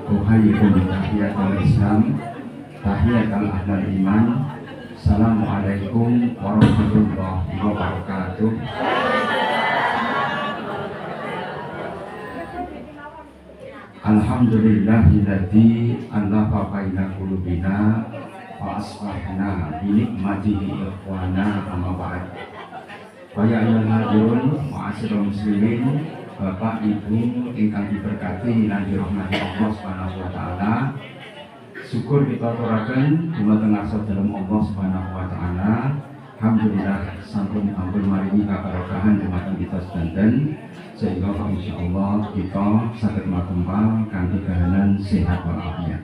Uhayikum tahiyatul Islam, tahiyatul ahlal iman. Assalamualaikum warahmatullahi wabarakatuh. Alhamdulillahilladzi allafa baina qulubina wa asbahna bi nikmatihi ikhwana amma ba'd. Wa ya ayyuhal hadirin wa asyrul muslimin, Bapak Ibu ingkang diberkati lan dirahmati Allah Subhanahu wa taala. Syukur kita aturaken dumateng ngarsa dalem Allah Subhanahu wa taala. Alhamdulillah sampun maringi kabarokahan dumateng kita sedanten sehingga insyaallah kita saged matempa kanthi kahanan sehat walafiat.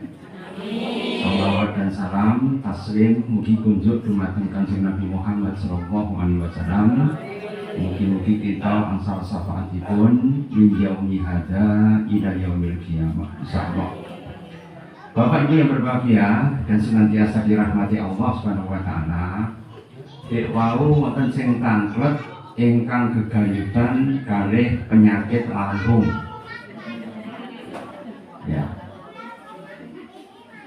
Salawat dan salam taslim mugi kunjuk dumateng Kanjeng Nabi Muhammad sallallahu alaihi wasallam. Mugi-mugi kita ansar syafaatipun min yaumi hadza ila yaumil qiyamah insyaallah. Bapak Ibu yang berbahagia dan senantiasa dirahmati Allah Subhanahu wa taala. Dek wau wonten sing tanglet ingkang gegayutan kalih penyakit lambung. Ya.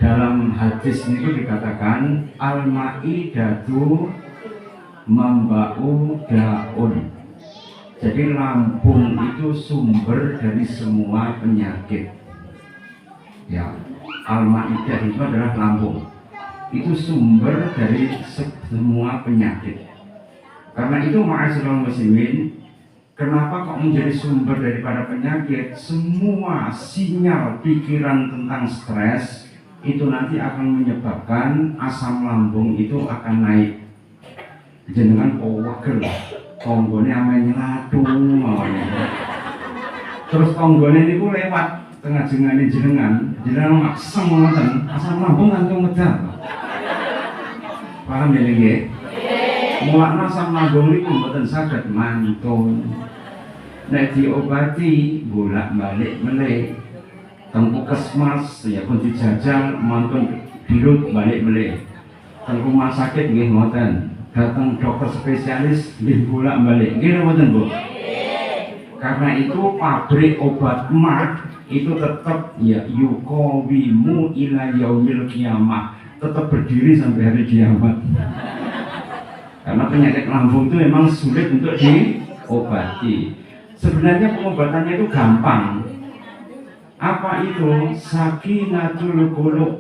Dalam hadis itu dikatakan al-ma'idatu membau daun. Jadi lambung itu sumber dari semua penyakit. Ya, al-ma'idah itu adalah lambung. Itu sumber dari semua penyakit. Karena itu ma'asyiral muslimin, kenapa kok menjadi sumber daripada penyakit? Semua sinyal pikiran tentang stres itu nanti akan menyebabkan asam lambung itu akan naik. Jenengan wagel, tonggone ame nyelatu mawon. Terus tonggone niku lewat tengah jengane jenengan maksem ngoten, asam lambung langsung medal. Paham ya nggih? Mulakna asam lambung niku mboten saged mantun. Nek diobati bolak-balik melih teng puskesmas ya pun dijajal mantun dirut balik melih. Teng rumah sakit nggih ngoten. Datang dokter spesialis nggih bolak-balik. Nggih mboten, Bu? Karena itu pabrik obat mak itu tetap ya yuqawimu ila yaumil qiyamah, tetap berdiri sampai hari kiamat. Karena penyakit lambung itu memang sulit untuk diobati. Sebenarnya pengobatannya itu gampang. Apa itu? Sakinatul qulub.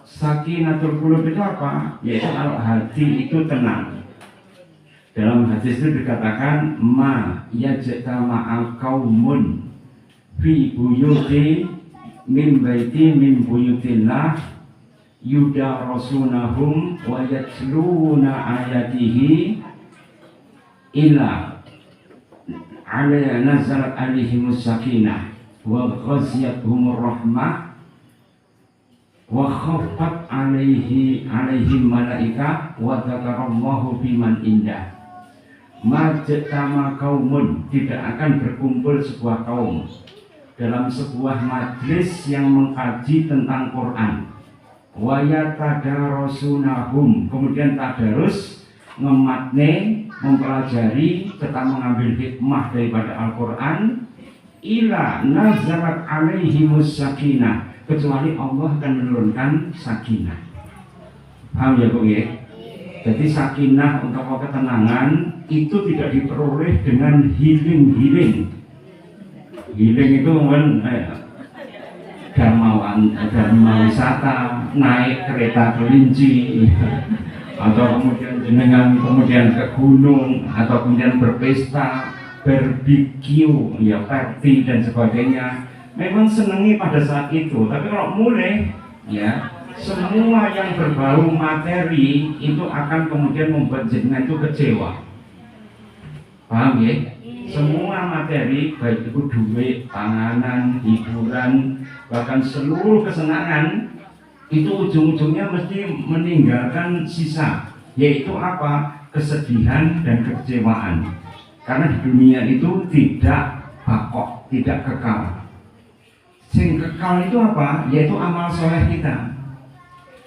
Sakinatul qulub itu apa? Yaitu kalau hati itu tenang. Dalam hadis itu dikatakan ma yajtama'a qaumun fi buyuti min baiti min buyutillah yudarusunahum wa yatluna ayatihi illa ala nazalat alaihimus sakinah wa ghaziyatuhumur rahmah wa khaffat alaihim malaika wa dzakarallahu biman indah. Majtama kaumun, tidak akan berkumpul sebuah kaum dalam sebuah majlis yang mengkaji tentang Quran. Wa yatadarusunahum, kemudian tadarus ngematne, mempelajari tentang mengambil hikmah daripada Al-Quran. Ila nazarat alaihimus sakinah, kecuali Allah akan menurunkan sakinah. Paham ya Bu ya? Jadi sakinah untuk ketenangan itu tidak diperoleh dengan healing. Healing itu kan dharma wisata, naik kereta kelinci, atau kemudian ke gunung, atau kemudian berpesta, barbecue, ya party dan sebagainya. Memang senangi pada saat itu, tapi kalau mulai ya semua yang berbau materi itu akan kemudian membuat jenengan itu kecewa. Paham ya? Semua materi baik itu duit, panganan, hiburan, bahkan seluruh kesenangan itu ujung-ujungnya mesti meninggalkan sisa, yaitu apa? Kesedihan dan kekecewaan. Karena di dunia itu tidak bakok, tidak kekal. Sing kekal itu apa? Yaitu amal soleh kita.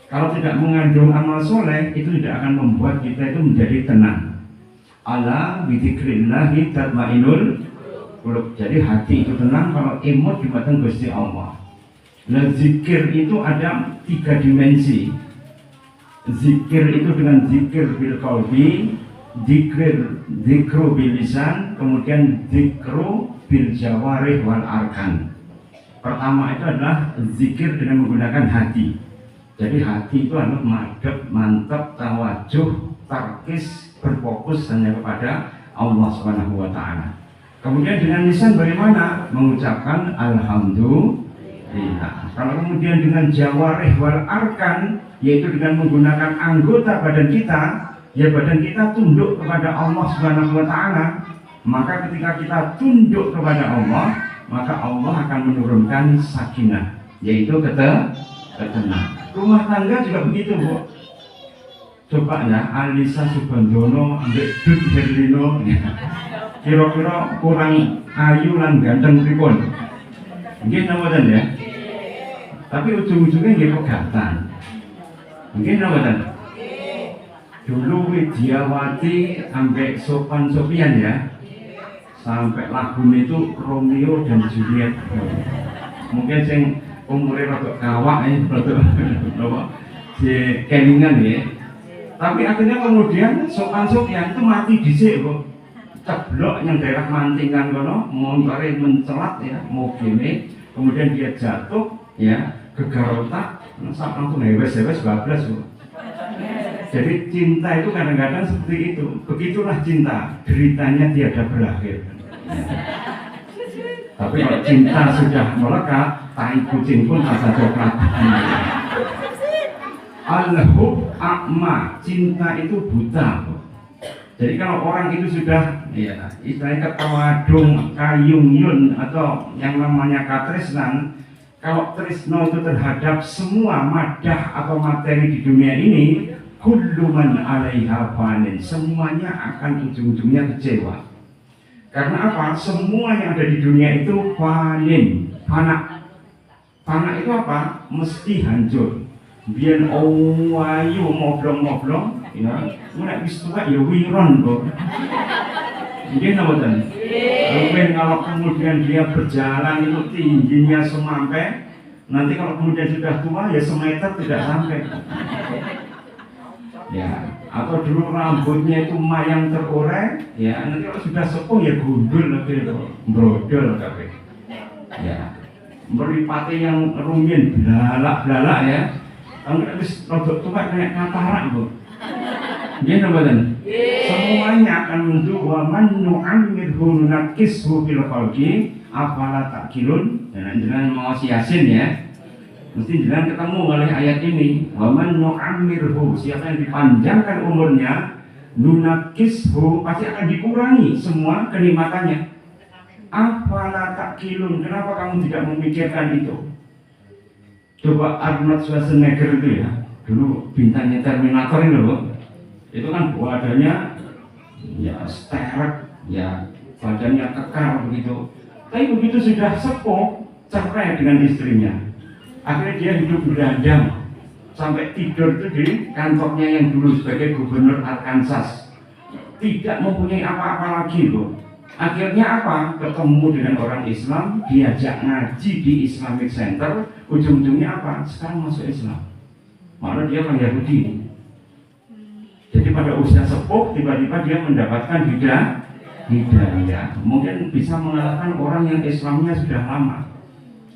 Kalau tidak mengandung amal soleh, itu tidak akan membuat kita itu menjadi tenang. Ala bidzikrillahi tatmainnul qulub. Jadi hati itu tenang kalau imut dibatang Gusti Allah. Nah, zikir itu ada 3 dimensi. Zikir itu dengan zikir bil qalbi, zikru bil lisan, kemudian zikru bil jawarih wal arkan. Pertama itu adalah zikir dengan menggunakan hati. Jadi hati itu adalah madhep, mantap, tawajuh, tarkis, berfokus hanya kepada Allah Subhanahu wa taala. Kemudian dengan lisan bagaimana? Mengucapkan alhamdulillah. Kalau kemudian dengan jawarih wal arkan, yaitu dengan menggunakan anggota badan kita, ya badan kita tunduk kepada Allah Subhanahu wa taala. Maka ketika kita tunduk kepada Allah, maka Allah akan menurunkan sakinah, yaitu ketenangan. Rumah tangga juga begitu, Bu. Coba ya, Alisa Subandono ambek Dut Herlino kira-kira kurang ayu lan ganteng pripun? Nggih napa ya? Tapi ujung-ujungnya nggih pegatan. Nggih napa? Dulu Widyawati ambek Sopan Sopian ya. Sampai lagu itu Romeo dan Juliet. Mungkin sing umure rada kawak rada si kelingan ya. Tapi akhirnya kemudian Sopan Sopian itu mati dhisik kok. Ceblok yang daerah Mantingan kono, montore mencelat ya, mogene, kemudian dia jatuh ya, gegar otak, langsung hewes-hewes bablas kok. Jadi cinta itu kadang-kadang seperti itu. Begitulah cinta, deritanya tiada berakhir. Tapi kalau cinta sudah melekat, tai kucing pun rasa coklat. Al-hub a'ma, cinta itu buta. Jadi kalau orang itu sudah ya, istilahnya ketawadung, kayung-yun atau yang namanya katresnan, kalau tresno itu terhadap semua madah atau materi di dunia ini, kullu man 'alaiha fanin, semuanya akan ujung-ujungnya kecewa. Karena apa? Semua yang ada di dunia itu fanin, fana. Fana itu apa? Mesti hancur. Biar ayu moblong-moblong, ya, mulai wis tuwa ya wiron kok. Mungkin apa tadi? Mungkin kalau kemudian dia berjalan itu tingginya semampai, nanti kalau kemudian sudah tua ya semeter tidak sampai. Ya, atau dulu rambutnya itu mayang terurai, ya nanti kalau sudah sepuh ya gundul lebih brodol kabeh. Ya, meripati yang rumien belalak-belalak ya. Kalau habis rodok tua kayak katarak Bu. Dia namanya. Semuanya akan menuju wa man nu'ammirhu nunakishu fil khalqi afala ta'qilun. Dan mau Yasin ya. Mesti jangan ketemu oleh ayat ini. Wa man nu'ammirhu, siapa yang dipanjangkan umurnya, nunakishu, pasti akan dikurangi semua kenikmatannya. Afala ta'qilun, kenapa kamu tidak memikirkan itu? Coba Arnold Schwarzenegger itu ya, dulu bintangnya Terminator ini loh, itu kan badannya ya sterek, ya badannya kekar begitu. Tapi begitu sudah sepuh, cerai dengan istrinya. Akhirnya dia hidup berandang sampai tidur itu di kantornya yang dulu sebagai gubernur Arkansas. Tidak mempunyai apa-apa lagi loh. Akhirnya apa? Ketemu dengan orang Islam, diajak ngaji di Islamic Center, ujung-ujungnya apa? Sekarang masuk Islam. Malah dia orang Yahudi. Jadi pada usia sepuh, tiba-tiba dia mendapatkan hidayah. Mungkin bisa mengalahkan orang yang Islamnya sudah lama.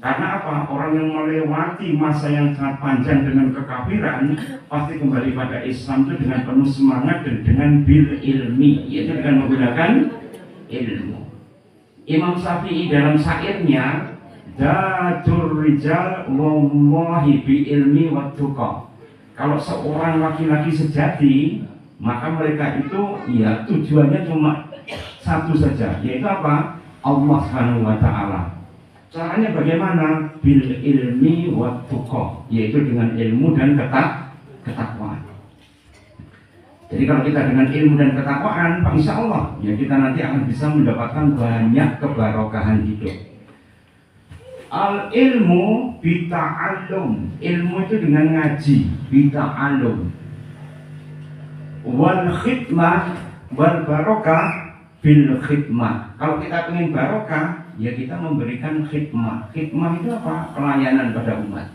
Karena apa? Orang yang melewati masa yang sangat panjang dengan kekafiran, pasti kembali pada Islam itu dengan penuh semangat dan dengan bil ilmi, yaitu dengan menggunakan ilmu. Imam Syafi'i dalam syairnya Datur rijal wallahi bi ilmi wa tuqa. Kalau seorang laki-laki sejati, maka mereka itu ya tujuannya cuma satu saja, yaitu apa? Allah Subhanahu wa taala. Caranya bagaimana? Bil ilmi wa tuqa, yaitu dengan ilmu dan ketakwaan. Jadi kalau kita dengan ilmu dan ketakwaan, Pak, insya Allah ya kita nanti akan bisa mendapatkan banyak kebarokahan hidup. Al ilmu bita'allum, ilmu itu dengan ngaji, bita'allum. Wal khidmah wal barokah bil khidmah. Kalau kita ingin barokah, Ya kita memberikan khidmah. Khidmah itu apa? Pelayanan pada umat.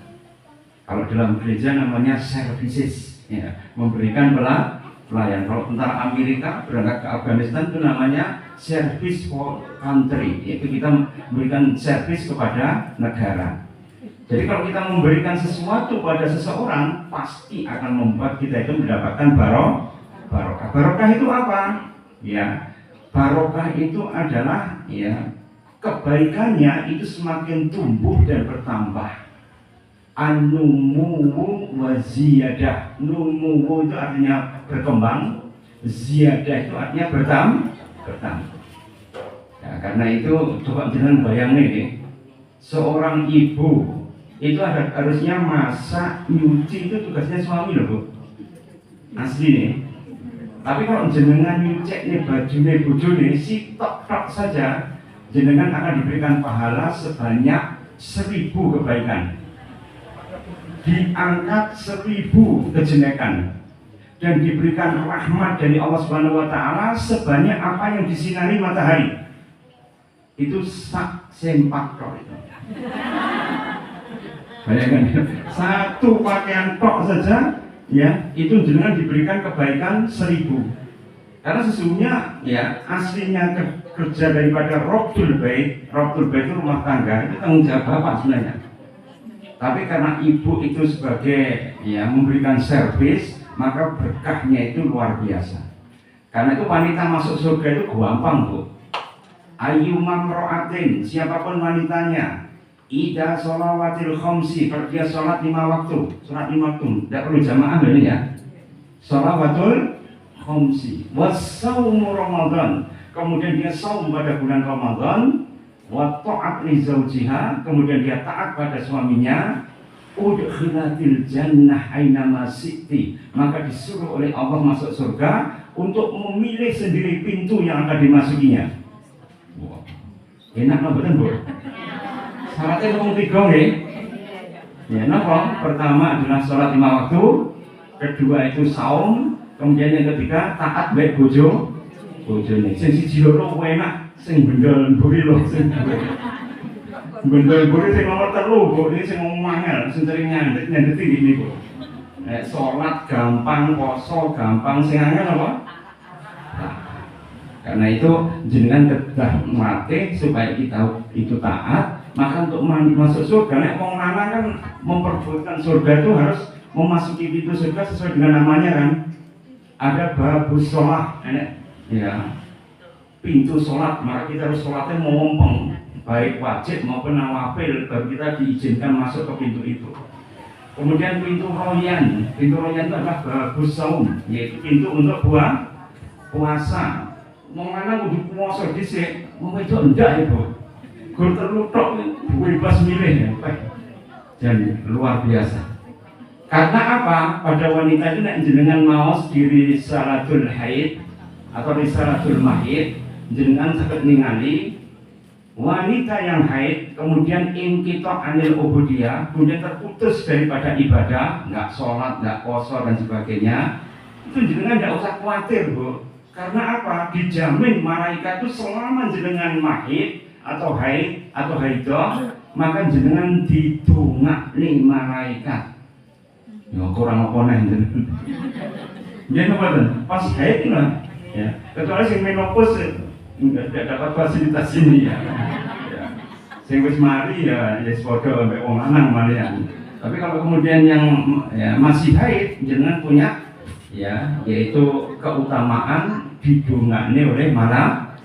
Kalau dalam gereja namanya services, ya, memberikan pelayan. Kalau tentara Amerika berangkat ke Afghanistan itu namanya service for country, yaitu kita memberikan service kepada negara. Jadi kalau kita memberikan sesuatu pada seseorang, pasti akan membuat kita itu mendapatkan barokah. Barokah itu apa? Ya, barokah itu adalah ya kebaikannya itu semakin tumbuh dan bertambah. An-numuwu wa ziyadah. Numuwu itu artinya berkembang, ziyadah itu artinya bertambah. Ya, karena itu coba jangan bayangin nih, seorang ibu itu harusnya masak, nyuci itu tugasnya suami loh Bu. Asli nih. Tapi kalau jenengan nyuci nih bajunya bojone tok saja, jenengan akan diberikan pahala sebanyak 1000 kebaikan. Diangkat 1000 kejelekan dan diberikan rahmat dari Allah Subhanahu wa taala sebanyak apa yang disinari matahari. Itu sak sempak tok itu. Bayangkan, satu pakaian tok saja ya, itu jenengan diberikan kebaikan 1000. Karena sesungguhnya ya aslinya kerja daripada Robtul Bait itu rumah tangga, itu tanggung jawab bapak sebenarnya. Tapi karena ibu itu sebagai ya memberikan servis, maka berkahnya itu luar biasa. Karena itu wanita masuk surga itu gampang Bu. Ayyumam ro'atin, siapapun wanitanya, ida sholawatil khomsi, kalau dia sholat 5 waktu, tidak perlu jamaah ini ya. Sholawatul khomsi, wassaumu Ramadan, kemudian dia saum pada bulan Ramadan, wa ta'at li zawjiha, kemudian dia taat pada suaminya, udkhilatil jannah ainama si'ti, maka disuruh oleh Allah masuk surga untuk memilih sendiri pintu yang akan dimasukinya. Wow. Enak nggak betul Bu? Syaratnya ngomong 3 nih. Ya, napa? Pertama adalah sholat 5 waktu, kedua itu saum, kemudian yang ketiga taat baik bojone. Sing siji loro enak, sing bendel mburi lho, sing bendel mburi sing nomor 3 Bu, ini sing ngomongel, sing sering nyandeti gini Bu. Sholat gampang, poso gampang, sing angel apa? Karena itu jenengan kedah mati supaya kita itu taat, maka untuk masuk surga, nek wong lanang kan memperbuatkan surga itu harus memasuki pintu surga sesuai dengan namanya kan. Ada babus sholat, ya pintu sholat, maka kita harus sholatnya melompong, baik wajib maupun nawafil, baru kita diizinkan masuk ke pintu itu. Kemudian pintu royan itu adalah babus saum, yaitu pintu untuk puasa. Mau mana kudu puasa dhisik, mau itu enggak ya Bu. Gur terlutok bebas milih ya, dan luar biasa. Karena apa? Pada wanita itu nek jenengan maos diri salatul haid atau risalatul mahid, jenengan saged ningali wanita yang haid kemudian ingkito anil ubudiyah, kemudian terputus daripada ibadah, enggak sholat, enggak puasa dan sebagainya, itu jenengan enggak usah khawatir Bu. Karena apa? Dijamin malaikat itu selama jenengan mahid atau haid atau haidah, maka jenengan didongakni malaikat. Ya kurang apa nih jenengan. Jadi apa tuh? Pas haid lah, ya. Kecuali sing menopause tidak dapat fasilitas ini ya. Sing wis mari ya padha ambek wong lanang malian. Tapi kalau kemudian yang ya, masih haid, jenengan punya ya, yaitu keutamaan didongakne oleh malaikat.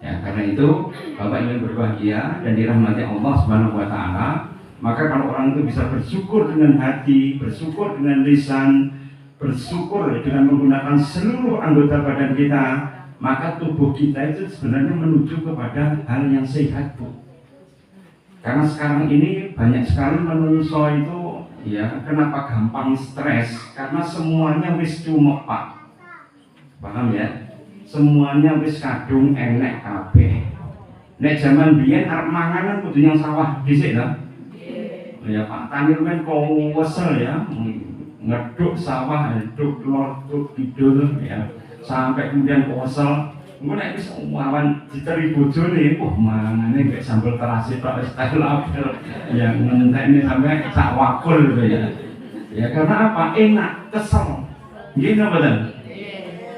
Ya, karena itu Bapak Ibu berbahagia dan dirahmati Allah Subhanahu wa taala, maka kalau orang itu bisa bersyukur dengan hati, bersyukur dengan lisan, bersyukur dengan menggunakan seluruh anggota badan kita, maka tubuh kita itu sebenarnya menuju kepada hal yang sehat Bu. Karena sekarang ini banyak sekali manusia itu ya, kenapa gampang stres? Karena semuanya wis cuma Pak. Paham ya? Semuanya wis kadung enek kabeh. Nek zaman biyen arep mangan kudu yang sawah dhisik ta? Ya Pak Tani kan kowesel ya, ngeduk sawah, ngeduk lor, ngeduk kidul ya, sampai kemudian kowesel. Engko nek wis awan diteri bojone, mangane mek sambel terasi tok wis tak lapar. Ya ngentekne sampe sak wakul gitu ya. Ya karena apa? Enak, kesel. Nggih napa mboten?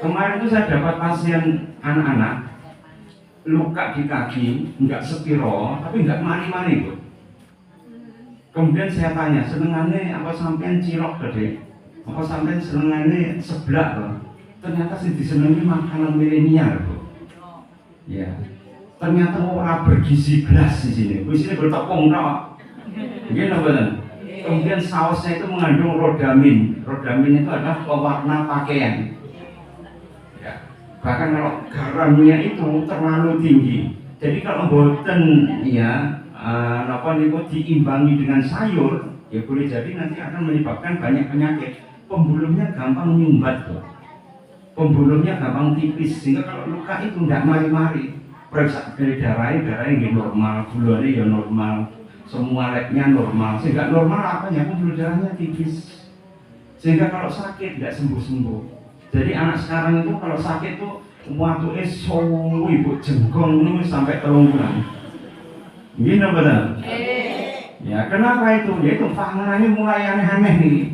Kemarin itu saya dapat pasien anak-anak luka di kaki, enggak sepiro, tapi enggak mari-mari Bu. Kemudian saya tanya, senengannya apa sampean cilok gede? Apa sampean senengannya seblak loh? Ternyata sih disenangi makanan milenial Bu. Ya, ternyata orang bergizi belas di sini. Di sini bertepung tok. Gini betul. Kemudian sausnya itu mengandung rodamin. Rodamin itu adalah pewarna pakaian. Ya. Bahkan kalau garamnya itu terlalu tinggi. Jadi kalau boten ya diimbangi dengan sayur, ya boleh jadi nanti akan menyebabkan banyak penyakit. Pembuluhnya gampang nyumbat tuh. Pembuluhnya gampang tipis, sehingga kalau luka itu tidak mari-mari. Periksa dari darahnya normal, gulanya ya normal, semua labnya normal. Sehingga normal apanya? Pembuluh darahnya tipis. Sehingga kalau sakit tidak sembuh-sembuh. Jadi anak sekarang itu kalau sakit tuh waktu ibu jenggong ini sampai 3 bulan. Gini benar? Ya kenapa itu? Ya itu panganannya mulai aneh-aneh nih.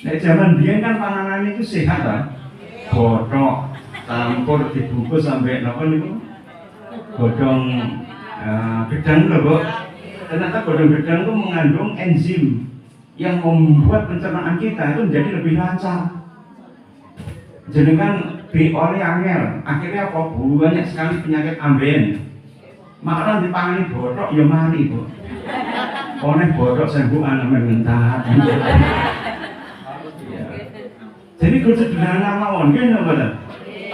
Dari zaman biyen kan panganannya itu sehat kan? Godhog campur dibungkus sampai apa niku? Godhong gedang lho, Bu. Ternyata godhong gedang itu mengandung enzim yang membuat pencernaan kita itu menjadi lebih lancar. Jenengan oleh angel, akhirnya apa? Banyak sekali penyakit ambeien. Makanan dipangani bothok ya mari, Bu. Oleh bothok sembuhan mengentat. Jadi gue sederhana mawon, gitu betul.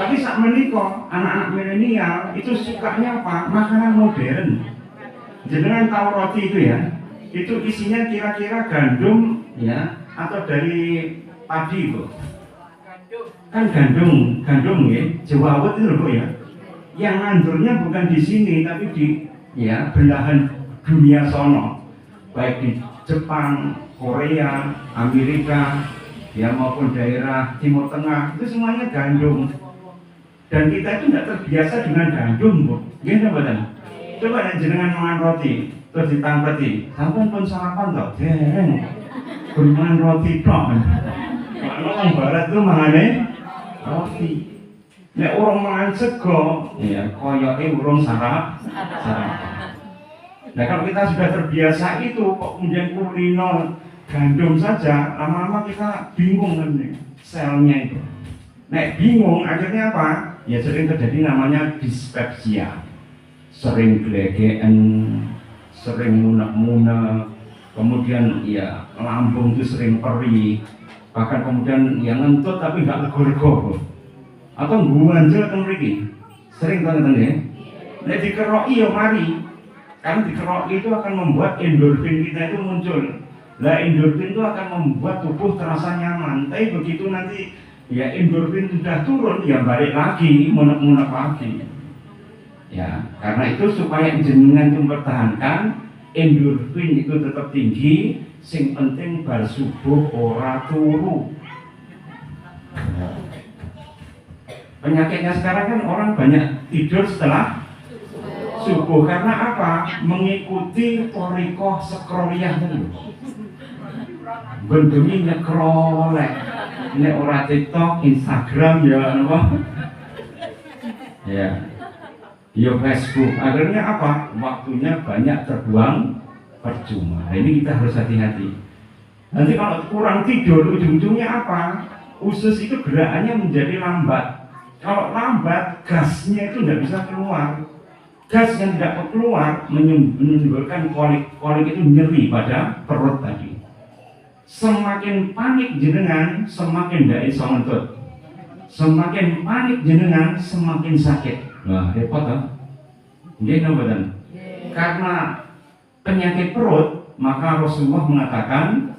Tapi saat menikah, anak-anak milenial itu sukanya apa? Makanan modern. Jangan tahu roti itu ya? Itu isinya kira-kira gandum ya, atau dari padi itu. Kan gandum ya, jewawut itu loh ya. Yang nandurnya bukan di sini, tapi di ya belahan dunia sono, baik di Jepang, Korea, Amerika. Ya maupun daerah Timur Tengah itu semuanya gandum, dan kita itu tidak terbiasa dengan gandum, Bu. Gini betul. Coba yang jenengan makan roti terus ditangkreti, sampai pun sarapan toh, dereng, makan roti toh. Kalau orang Barat itu makannya roti. Nek orang makan sego, ya koyoke urung sarapan. Nah kalau kita sudah terbiasa itu, kok kemudian kuliner gandum saja, lama-lama kita bingung kan nih, selnya itu. Nek bingung, akhirnya apa? Ya sering terjadi namanya dispepsia. Sering gelegean, sering munek-munek, kemudian ya lambung itu sering perih, bahkan kemudian yang ngentut tapi nggak lego-lego. Atau nguanjel kan mriki. Sering kan ya? Nek dikeroki ya mari. Karena dikeroki itu akan membuat endorfin kita itu muncul. Lah endorfin itu akan membuat tubuh terasa nyaman. Tapi begitu nanti ya endorfin sudah turun, ya balik lagi, munek-munek lagi. Ya, karena itu supaya jenengan itu mempertahankan endorfin itu tetap tinggi, sing penting bar subuh ora turu. Penyakitnya sekarang kan orang banyak tidur setelah subuh karena apa? Mengikuti torikoh sekroliyah itu. Bentuknya nyekrolek, ini orang TikTok, Instagram ya apa? Ya Facebook. Akhirnya apa? Waktunya banyak terbuang percuma. Nah, ini kita harus hati-hati. Nanti kalau kurang tidur, ujung-ujungnya apa? Usus itu gerakannya menjadi lambat. Kalau lambat, gasnya itu tidak bisa keluar. Gas yang tidak keluar menimbulkan kolik itu nyeri pada perut tadi. Semakin panik jenengan, semakin tidak iso ngentut. Semakin panik jenengan, semakin sakit. Wah, repot kan? Nggih napa? Karena penyakit perut, maka Rasulullah mengatakan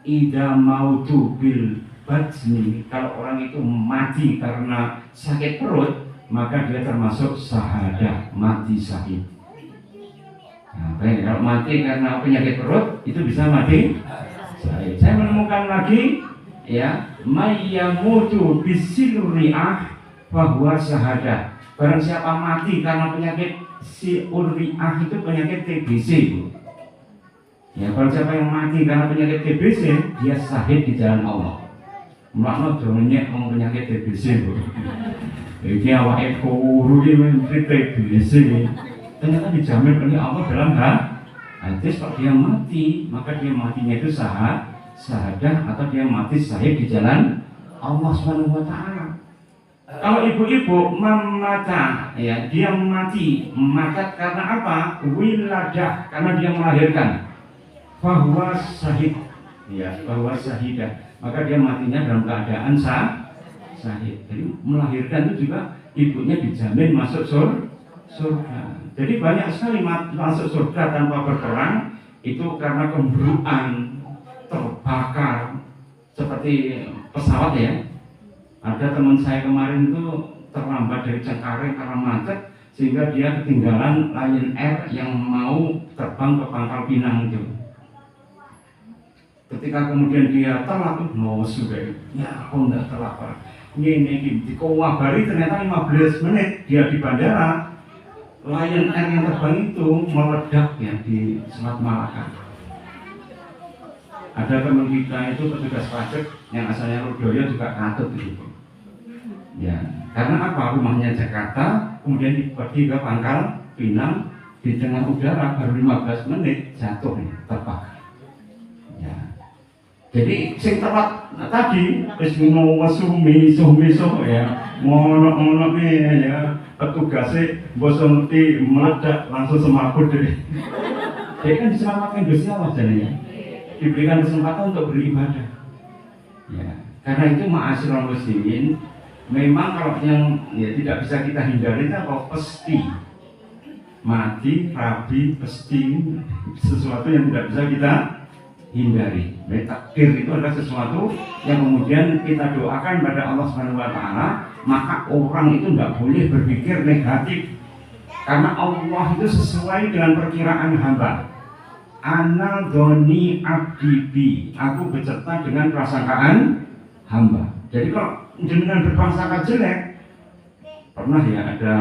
ida mautu bil badni, kalau orang itu mati karena sakit perut, maka dia termasuk syahadah, mati syahid. Nah, kalau mati karena penyakit perut, itu bisa mati. Saya menemukan lagi ya, mayyamutu bisilri'ah bahwa syahadah. Barang siapa mati karena penyakit si Urriah itu penyakit TBC, Bu. Ya, barang siapa yang mati karena penyakit TBC, dia syahid di jalan Allah. Mulakno donya wong penyakit TBC, Bu. Iki awake kuru iki menteri TBC. Ternyata dijamin oleh Allah dalam hadis kalau dia mati, maka dia matinya itu syahadah atau dia mati syahid di jalan Allah Subhanahu wa taala. Kalau ibu-ibu memata, ya dia mati karena apa? Wiladah, karena dia melahirkan. Bahwa syahid, ya bahwa syahidah, maka dia matinya dalam keadaan syahid. Jadi melahirkan itu juga ibunya dijamin masuk surga. Jadi banyak sekali masuk surga tanpa berperang itu karena kemburuan, terbakar seperti pesawat ya. Ada teman saya kemarin itu terlambat dari Cengkareng karena macet sehingga dia ketinggalan Lion Air yang mau terbang ke Pangkal Pinang itu. Ketika kemudian dia telat, sudah ya aku tidak telat Pak. Ini dikawabari ternyata 15 menit dia di bandara. Lion Air yang terbang itu meledak ya di Selat Malaka. Ada teman kita itu petugas pajak yang asalnya Rudoyo juga katut gitu. Ya, karena apa? Rumahnya Jakarta, kemudian dibagi ke Pangkal Pinang, di tengah udara baru 15 menit jatuh nih, terbakar. Ya. Jadi sing telat tadi wis mau sumi ya, ngono ya, petugasnya bos ngerti meledak langsung semaput deh. Dia kan diselamatkan Gusti Allah jadinya. Diberikan kesempatan untuk beribadah. Ya, karena itu ma'asyiral muslimin, memang kalau yang ya tidak bisa kita hindari itu apa? Pasti mati, rabi, pasti sesuatu yang tidak bisa kita hindari. Takdir itu adalah sesuatu yang kemudian kita doakan pada Allah Subhanahu wa taala, maka orang itu tidak boleh berpikir negatif. Karena Allah itu sesuai dengan perkiraan hamba. Ana doni abdibi, aku beserta dengan prasangkaan hamba. Jadi kalau dengan berprasangka jelek, pernah ya ada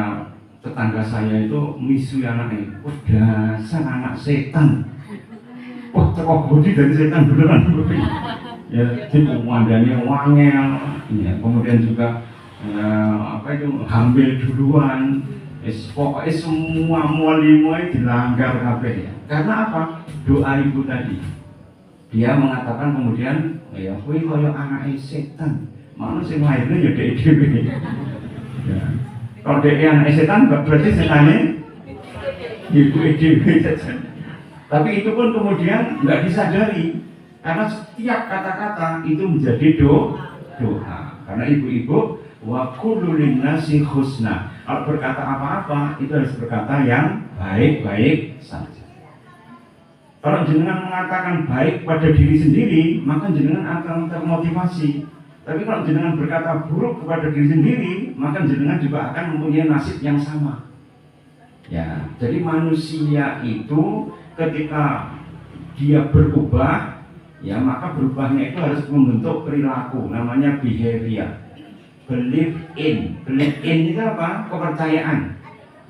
tetangga saya itu misu anaknya, dasar anak setan. Wah, teko bodi dari setan beneran. Ya, jadi wandanya wangel, ya, kemudian juga hamil duluan. Pokoknya semua muali-muali dilanggar kabeh ya. Karena apa? Doa ibu tadi. Dia mengatakan kemudian, ya, kuwi koyo anake setan. Mana sing lahirnya ya dhek dhewe. Ya. Kalau dhek anake setan berarti setannya ibu dhewe. Tapi itu pun kemudian nggak disadari karena setiap kata-kata itu menjadi doa. Karena ibu-ibu wa kullu linnasi husna. Kalau berkata apa-apa itu harus berkata yang baik-baik saja. Kalau jenengan mengatakan baik pada diri sendiri, maka jenengan akan termotivasi. Tapi kalau jenengan berkata buruk kepada diri sendiri, maka jenengan juga akan mempunyai nasib yang sama. Ya, jadi manusia itu ketika dia berubah, ya maka berubahnya itu harus membentuk perilaku, namanya behavior. Believe in itu apa? Kepercayaan.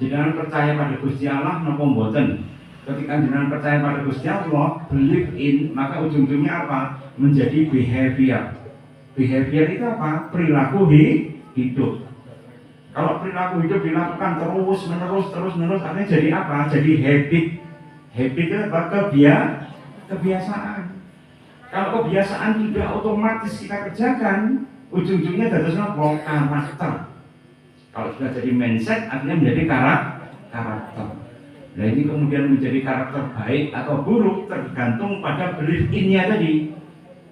Jenengan percaya pada Gusti Allah napa mboten? Ketika jenengan percaya pada Gusti Allah, believe in, maka ujung-ujungnya apa? Menjadi behavior. Behavior itu apa? Perilaku hidup. Kalau perilaku hidup dilakukan terus menerus, artinya jadi apa? Jadi habit. Habit itu apa? Kebiasaan. Kalau kebiasaan tidak otomatis kita kerjakan, ujung-ujungnya dados napa? Karakter. Kalau sudah jadi mindset, artinya menjadi karakter. Nah ini kemudian menjadi karakter baik atau buruk tergantung pada belief in-nya tadi.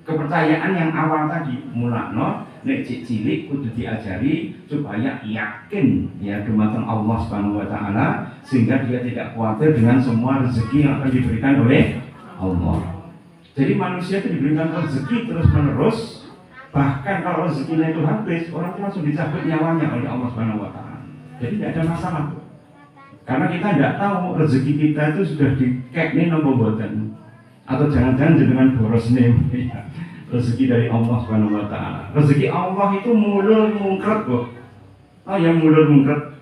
Kepercayaan yang awal tadi, mulakno nek cilik kudu diajari supaya yakin ya dumateng Allah Subhanahu wa taala sehingga dia tidak khawatir dengan semua rezeki yang akan diberikan oleh Allah. Jadi manusia itu diberikan rezeki terus-menerus. Bahkan kalau rezekinya itu habis, orang itu langsung dicabut nyawanya oleh Allah Subhanahu wa taala. Jadi tidak ada masalah. Karena kita tidak tahu rezeki kita itu sudah dikekne napa mboten. Atau jangan-jangan jenengan boros nih. Rezeki dari Allah Subhanahu wa taala. Rezeki Allah itu mulul mungkret kok. Oh yang mungkret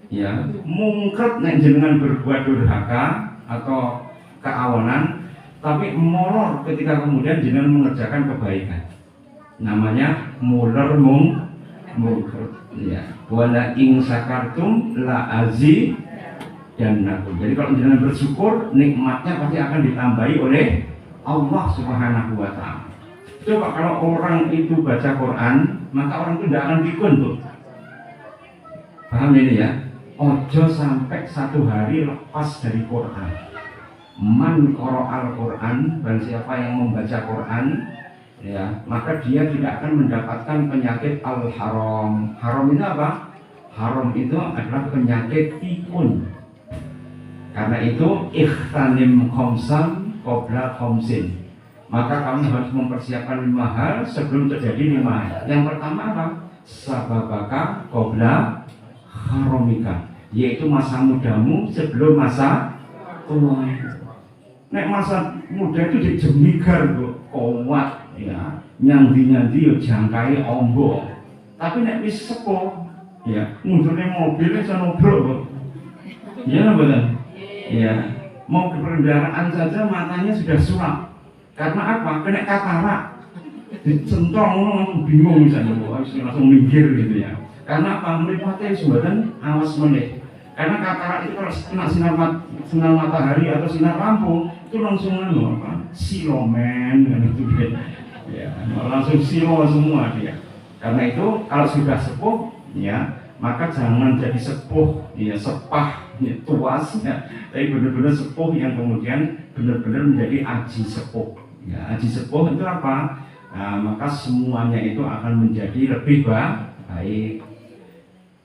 ya, mungkret nek jenengan berbuat durhaka atau keawanan, tapi molor ketika kemudian jenengan mengerjakan kebaikan. Namanya muler mungkret ya. Wala ing sakartum la azi dan nakum. Jadi kalau jenengan bersyukur, nikmatnya pasti akan ditambahi oleh Allah Subhanahu wa Ta'ala. Coba kalau orang itu baca Quran, maka orang itu tidak akan pikun tuh. Paham ini ya? Ojo sampai satu hari lepas dari Quran. Man qara'al Quran, dan siapa yang membaca Quran, ya, maka dia tidak akan mendapatkan penyakit al-haram. Haram itu apa? Haram itu adalah penyakit pikun. Karena itu ikhtanim khamsan qabla khamsin. Maka kamu harus mempersiapkan 5 hal sebelum terjadi 5 hal. Yang pertama apa? Sababaka qabla haramika, yaitu masa mudamu sebelum masa tua. Nek masa muda itu dijemigar kok, kuat ya, nyandi-nyandi yo jangkai ombo. Tapi nek wis sepuh ya, mundurnya mobilnya bisa nobrok kok. Iya betul. Ya, mau ke kendaraan saja matanya sudah sulap. Karena apa? Kena katarak, dicentong bingung misalnya, langsung minggir gitu ya. Karena apa? Mripate sumbatan awas meneh. Karena katarak itu kalau kena sinar matahari atau sinar lampu itu langsung silomen kan itu ya, langsung silo semua dia. Karena itu kalau sudah sepuh ya, maka jangan jadi sepuh ya, sepah ya, tuas ya, tapi benar-benar sepuh yang kemudian benar-benar menjadi aji sepuh. Ya, aji sepuh itu apa? Nah, maka semuanya itu akan menjadi lebih baik.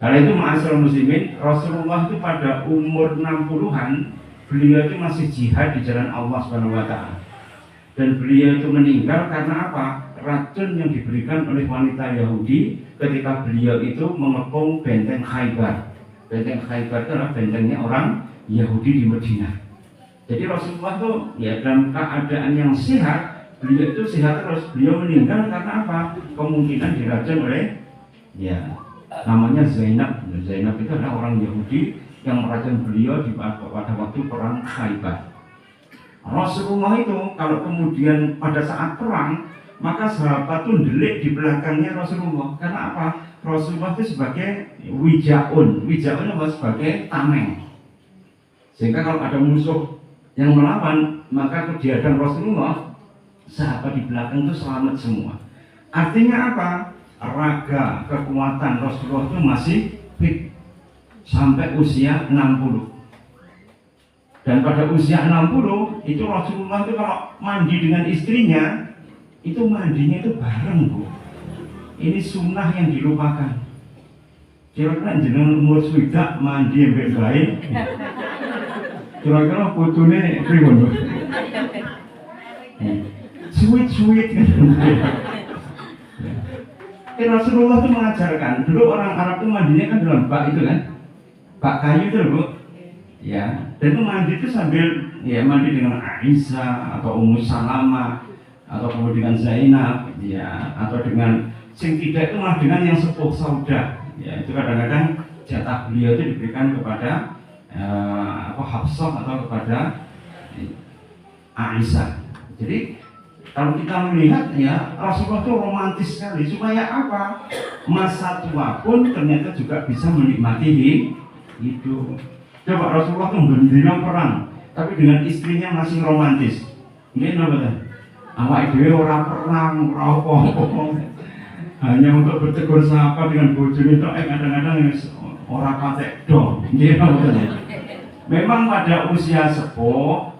Karena itu ma'asyiral muslimin, Rasulullah itu pada umur 60-an, beliau itu masih jihad di jalan Allah Subhanahu wa Ta'ala. Dan beliau itu meninggal karena apa? Racun yang diberikan oleh wanita Yahudi ketika beliau itu mengepung benteng Khaybar. Benteng Khaybar itu adalah bentengnya orang Yahudi di Madinah. Jadi Rasulullah itu ya dalam keadaan yang sehat, beliau itu sehat terus. Beliau meninggal karena apa? Kemungkinan diracun oleh ya namanya Zainab. Zainab itu adalah orang Yahudi yang meracun beliau pada waktu perang Khaybar. Rasulullah itu kalau kemudian pada saat perang, maka sahabat itu delik di belakangnya Rasulullah. Karena apa? Rasulullah itu sebagai wijaun. Wijaun apa? Sebagai tameng. Sehingga kalau ada musuh yang melawan, maka kediadan Rasulullah, sahabat di belakang itu selamat semua. Artinya apa? Raga kekuatan Rasulullah itu masih fit sampai usia 60. Dan pada usia 60 itu Rasulullah itu kalau mandi dengan istrinya, itu mandinya itu bareng Bu. Ini sunnah yang dilupakan. Kira-kira jenengan umur swidak mandi mbek gawe. Kira-kira putune pripun Bu? Suwit-suwit gitu. Rasulullah itu mengajarkan, dulu orang Arab itu mandinya kan dalam bak itu kan, bak kayu itu Bu. Ya, dan itu mandi itu sambil ya mandi dengan Aisyah atau Ummu Salamah atau kemudian Zainab ya, atau dengan sing tidak itu malah dengan yang sepuh Saudah. Ya, itu kadang-kadang jatah beliau itu diberikan kepada Hafsah atau kepada Aisyah. Jadi kalau kita melihat ya Rasulullah itu romantis sekali, supaya apa? Masa tua pun ternyata juga bisa menikmati hidup. Coba Rasulullah itu mendirikan perang, tapi dengan istrinya masih romantis. Ini apa kan? Awak dhewe ora perang, ora apa-apa. Hanya untuk bertegur sapa dengan bojone tok kadang-kadang ora patek dong. Nggih apa kan? Memang pada usia sepuh,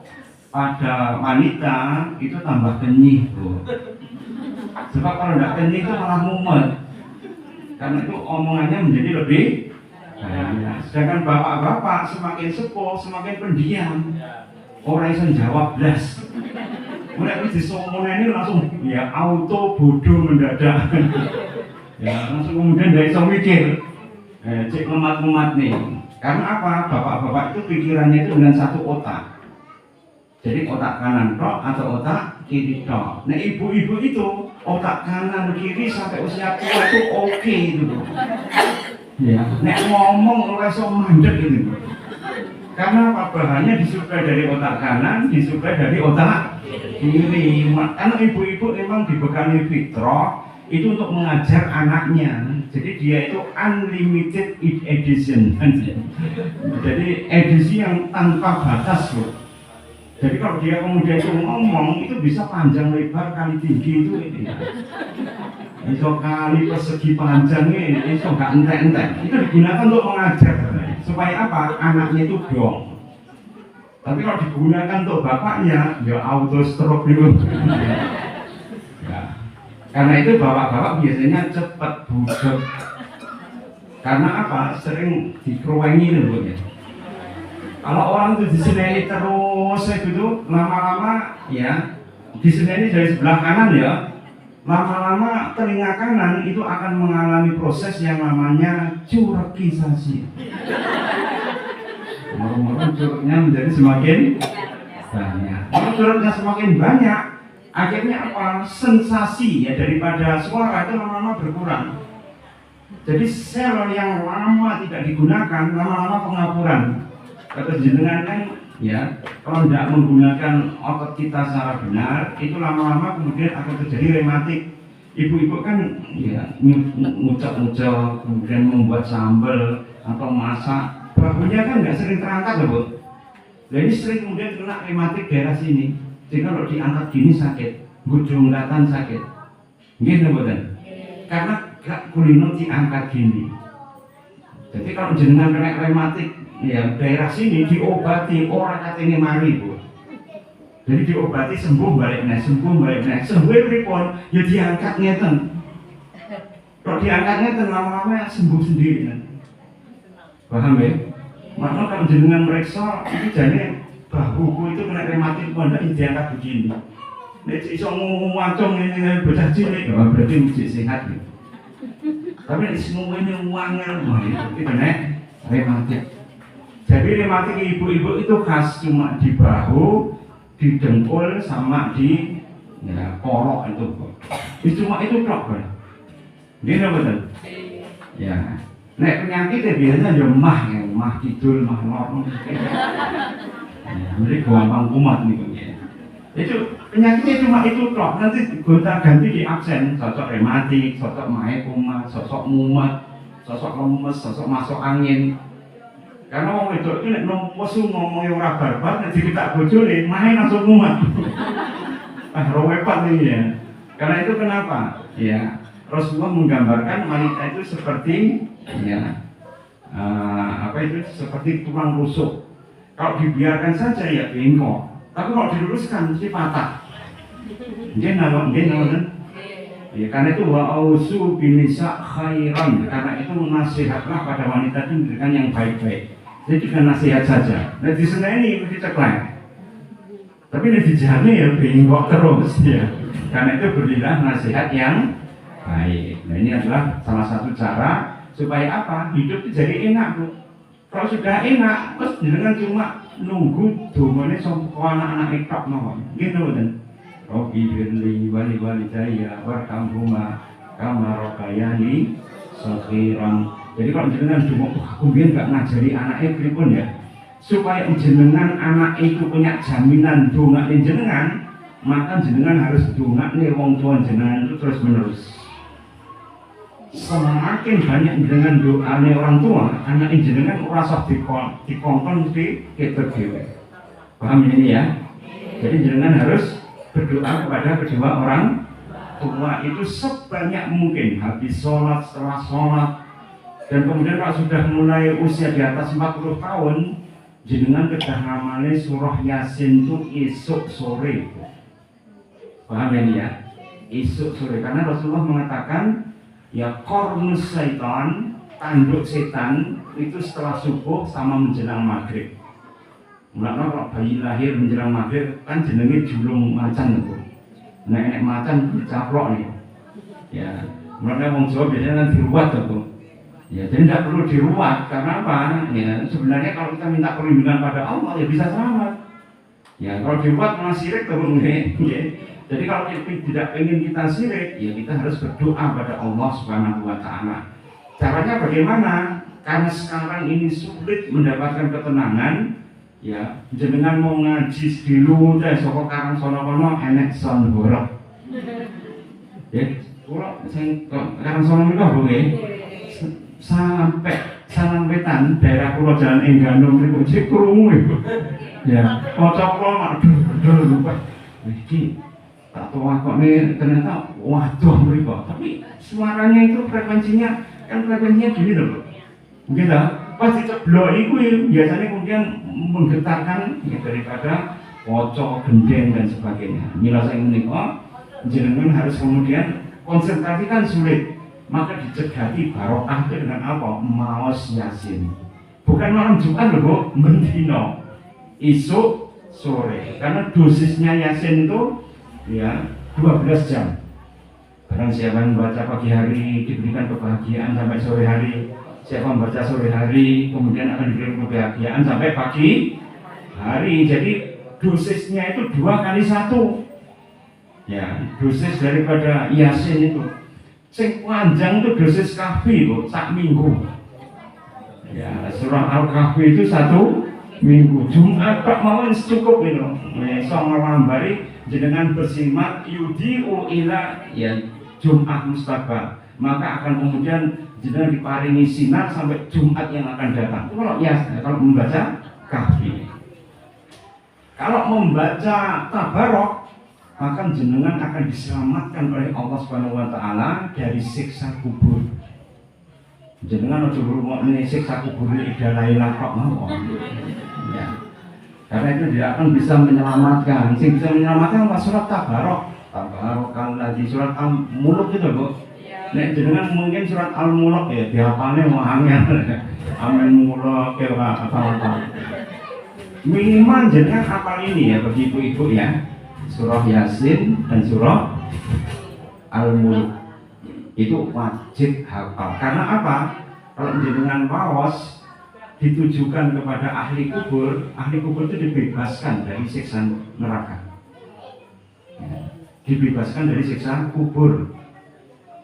pada wanita itu tambah kenyih Bu. Sebab kalau tidak kenyih itu malah mumet. Karena itu omongannya menjadi lebih ya. Sedangkan bapak-bapak semakin sepuh semakin pendiam. Orang yang jawab blas. Mulai disomongin ini langsung ya auto bodoh mendadak. Ya langsung kemudian dari iso mikir. Cek lemat-lemat nih. Karena apa? Bapak-bapak itu pikirannya itu dengan satu otak. Jadi otak kanan tok atau otak kiri tok. Nah ibu-ibu itu otak kanan kiri sampai usia tua itu oke itu. Ya, nek ngomong ora iso mandek ini. Karena apa? Bahannya disuplai dari otak kanan, disuplai dari otak kiri. Karena ibu-ibu memang dibekali fitrah itu untuk mengajar anaknya. Jadi dia itu unlimited edition. Jadi edisi yang tanpa batas loh. Jadi kalau dia kemudian itu ngomong itu bisa panjang lebar kali tinggi itu ini. Itu kali persegi panjangnya itu nggak entek-entek. Itu digunakan untuk mengajar supaya apa? Anaknya itu dong. Tapi kalau digunakan untuk bapaknya ya auto stroke dulu. Ya. Karena itu bapak-bapak biasanya cepat budek. Karena apa? Sering dikeruengi dulu ya. Kalau orang itu diseneni terus itu lama-lama ya diseneni dari sebelah kanan ya, lama-lama telinga kanan itu akan mengalami proses yang namanya curekisasi. Murung-murung curugnya menjadi semakin banyak. Kalau curugnya semakin banyak, akhirnya apa? Sensasi ya daripada suara itu lama-lama berkurang. Jadi sel yang lama tidak digunakan lama-lama pengapuran. Kata jenengan kan ya, kalau tidak menggunakan otot kita secara benar, itu lama-lama kemudian akan terjadi rematik. Ibu-ibu kan ya ngucap-ngucap, kemudian membuat sambal atau masak, bahunya kan nggak sering terangkat loh Bu. Nah ini sering kemudian kena rematik daerah sini. Jadi kalau diangkat gini sakit, gujung-gatan sakit. Gitu betul. Karena kulino diangkat gini. Jadi kalau jenengan kena rematik ya daerah sini diobati orang katanya mari Bu. Jadi diobati sembuh balik nih, sembuh pripun ya diangkat ngeten. Kalau diangkat ngeten lama-lama sembuh sendiri kan. Paham ya? Maka kalau jenengan meriksa itu jane bahuku itu kena rematik pun diangkat begini. Nek iso ngomong ini bocah cilik berarti mesti sehat gitu. Tapi nek semuanya uangnya itu kena rematik. Jadi rematik ibu-ibu itu khas cuma di bahu, di dengkul sama di ya, kolok itu. Cuma itu tok kan. Gini betul. Ya. Nek penyakitnya biasanya ya mah kidul, mah lor. Ya, jadi gampang kumat nih ya. Itu penyakitnya cuma itu tok. Nanti gonta-ganti di absen, sosok rematik, sosok mahe kumat, sosok mumet, sosok lemes, sosok masuk angin. Karena orang itu nek nopo ngomongnya ora barbar, nek dikitak bojone main langsung mumet. Repot nih ya. Karena itu kenapa? Ya, Rasulullah menggambarkan wanita itu seperti ya seperti tulang rusuk. Kalau dibiarkan saja ya bengkok. Tapi kalau diluruskan mesti patah. Dia nama ya, karena itu wa'ausu binisa khairan. Karena itu nasihatlah pada wanita itu memberikan yang baik-baik. Jadi dengan nasihat saja. Nah di sana ini mesti ceklek. Tapi di jane ya bengkok terus ya. Karena itu berilah nasihat yang baik. Nah ini adalah salah satu cara supaya apa? Hidup itu jadi enak Bu. Kalau sudah enak, terus jangan cuma nunggu domane sampai anak-anak ikut mawon. Gitu kan. Robi birli wali-walidayya warhamhuma kama rabbayani saghiran. Jadi kalau jenengan cuma aku biar nggak ngajari anaknya pripun ya, supaya jenengan anak itu punya jaminan dongaknya jenengan, maka jenengan harus dongaknya wong tua jenengan itu terus menerus. Semakin banyak jenengan doanya orang tua, anak jenengan merasa dikongkon di kita dewe. Paham ini ya? Jadi jenengan harus berdoa kepada kedua orang tua itu sebanyak mungkin, habis sholat, setelah sholat. Dan kemudian kalau sudah mulai usia di atas 40 tahun, jenengan kedah ngamale surah Yasin itu esok sore. Paham ini ya? Esok sore, karena Rasulullah mengatakan ya kornus syaitan, tanduk setan itu setelah subuh sama menjelang maghrib. Mulanya kalau bayi lahir menjelang maghrib kan jenenge julung macan itu. Nek macan dicaplok nih. Ya, mulanya wong Jawa biasanya kan diruat tuh. Ya, jadi tidak perlu diruat karena apa? Ya, sebenarnya kalau kita minta perlindungan pada Allah ya bisa selamat. Ya, kalau diruat malah sirik tuh ya. Jadi kalau kita tidak ingin kita sirik, ya kita harus berdoa pada Allah Subhanahu wa taala. Caranya bagaimana? Karena sekarang ini sulit mendapatkan ketenangan, ya jenengan mau ngaji dulu teh saka Karang Sono enek son borok. Ya, kula sing Karang Sono niku nggih. Sampetan daerah kula Jalan Enggano niku cek krungu iku. Ya, kocok kula mak dul lupa. Iki tak tahu kok nih ternyata waduh mriku. Tapi suaranya itu frekuensinya gini loh. Mungkin lah, pas diceblok itu biasanya kemudian menggetarkan ya, daripada kocok, gendeng dan sebagainya. Mila saya menikah, jenengan harus kemudian konsentrasi kan sulit, maka dicegati barokah itu dengan apa? Maos Yasin. Bukan malam Jumat loh Bu, mendino, isuk, sore. Karena dosisnya Yasin itu ya 12 jam. Barang siapa yang membaca pagi hari diberikan kebahagiaan sampai sore hari. Siapa membaca sore hari kemudian akan diberikan kebahagiaan sampai pagi hari. Jadi dosisnya itu 2 kali 1. Ya, dosis daripada Yasin itu. Sing panjang itu dosis kahfi kok sak minggu. Ya, surah Al-Kahfi itu 1 minggu. Jumat tak mawon cukup itu. Besok ngelambari jenengan bersimak yudi'u ila ya Jumat Mustafa, maka akan kemudian jenengan diparingi sinar sampai Jumat yang akan datang. Kalau membaca Kahfi. Kalau membaca Tabarok, maka jenengan akan diselamatkan oleh Allah Subhanahu wa taala dari siksa kubur. Jenengan aja ngrungokne siksa kubur idalailah kok mawon. Ya. Karena itu dia akan bisa menyelamatkan. Sing bisa menyelamatkan apa? Surat Tabarok. Tabarokal ladzi surat Al-Mulk itu Bu. Nek jenengan mungkin surat Al-Mulk ya dihafalne mau angel. Amin mulk ya apa-apa. Minimal jenengan hafal ini ya bagi ibu-ibu ya. Surah Yasin dan surah Al-Mulk. Itu wajib hafal. Karena apa? Kalau jenengan waos ditujukan kepada ahli kubur itu dibebaskan dari siksa neraka. Ya. Dibebaskan dari siksa kubur.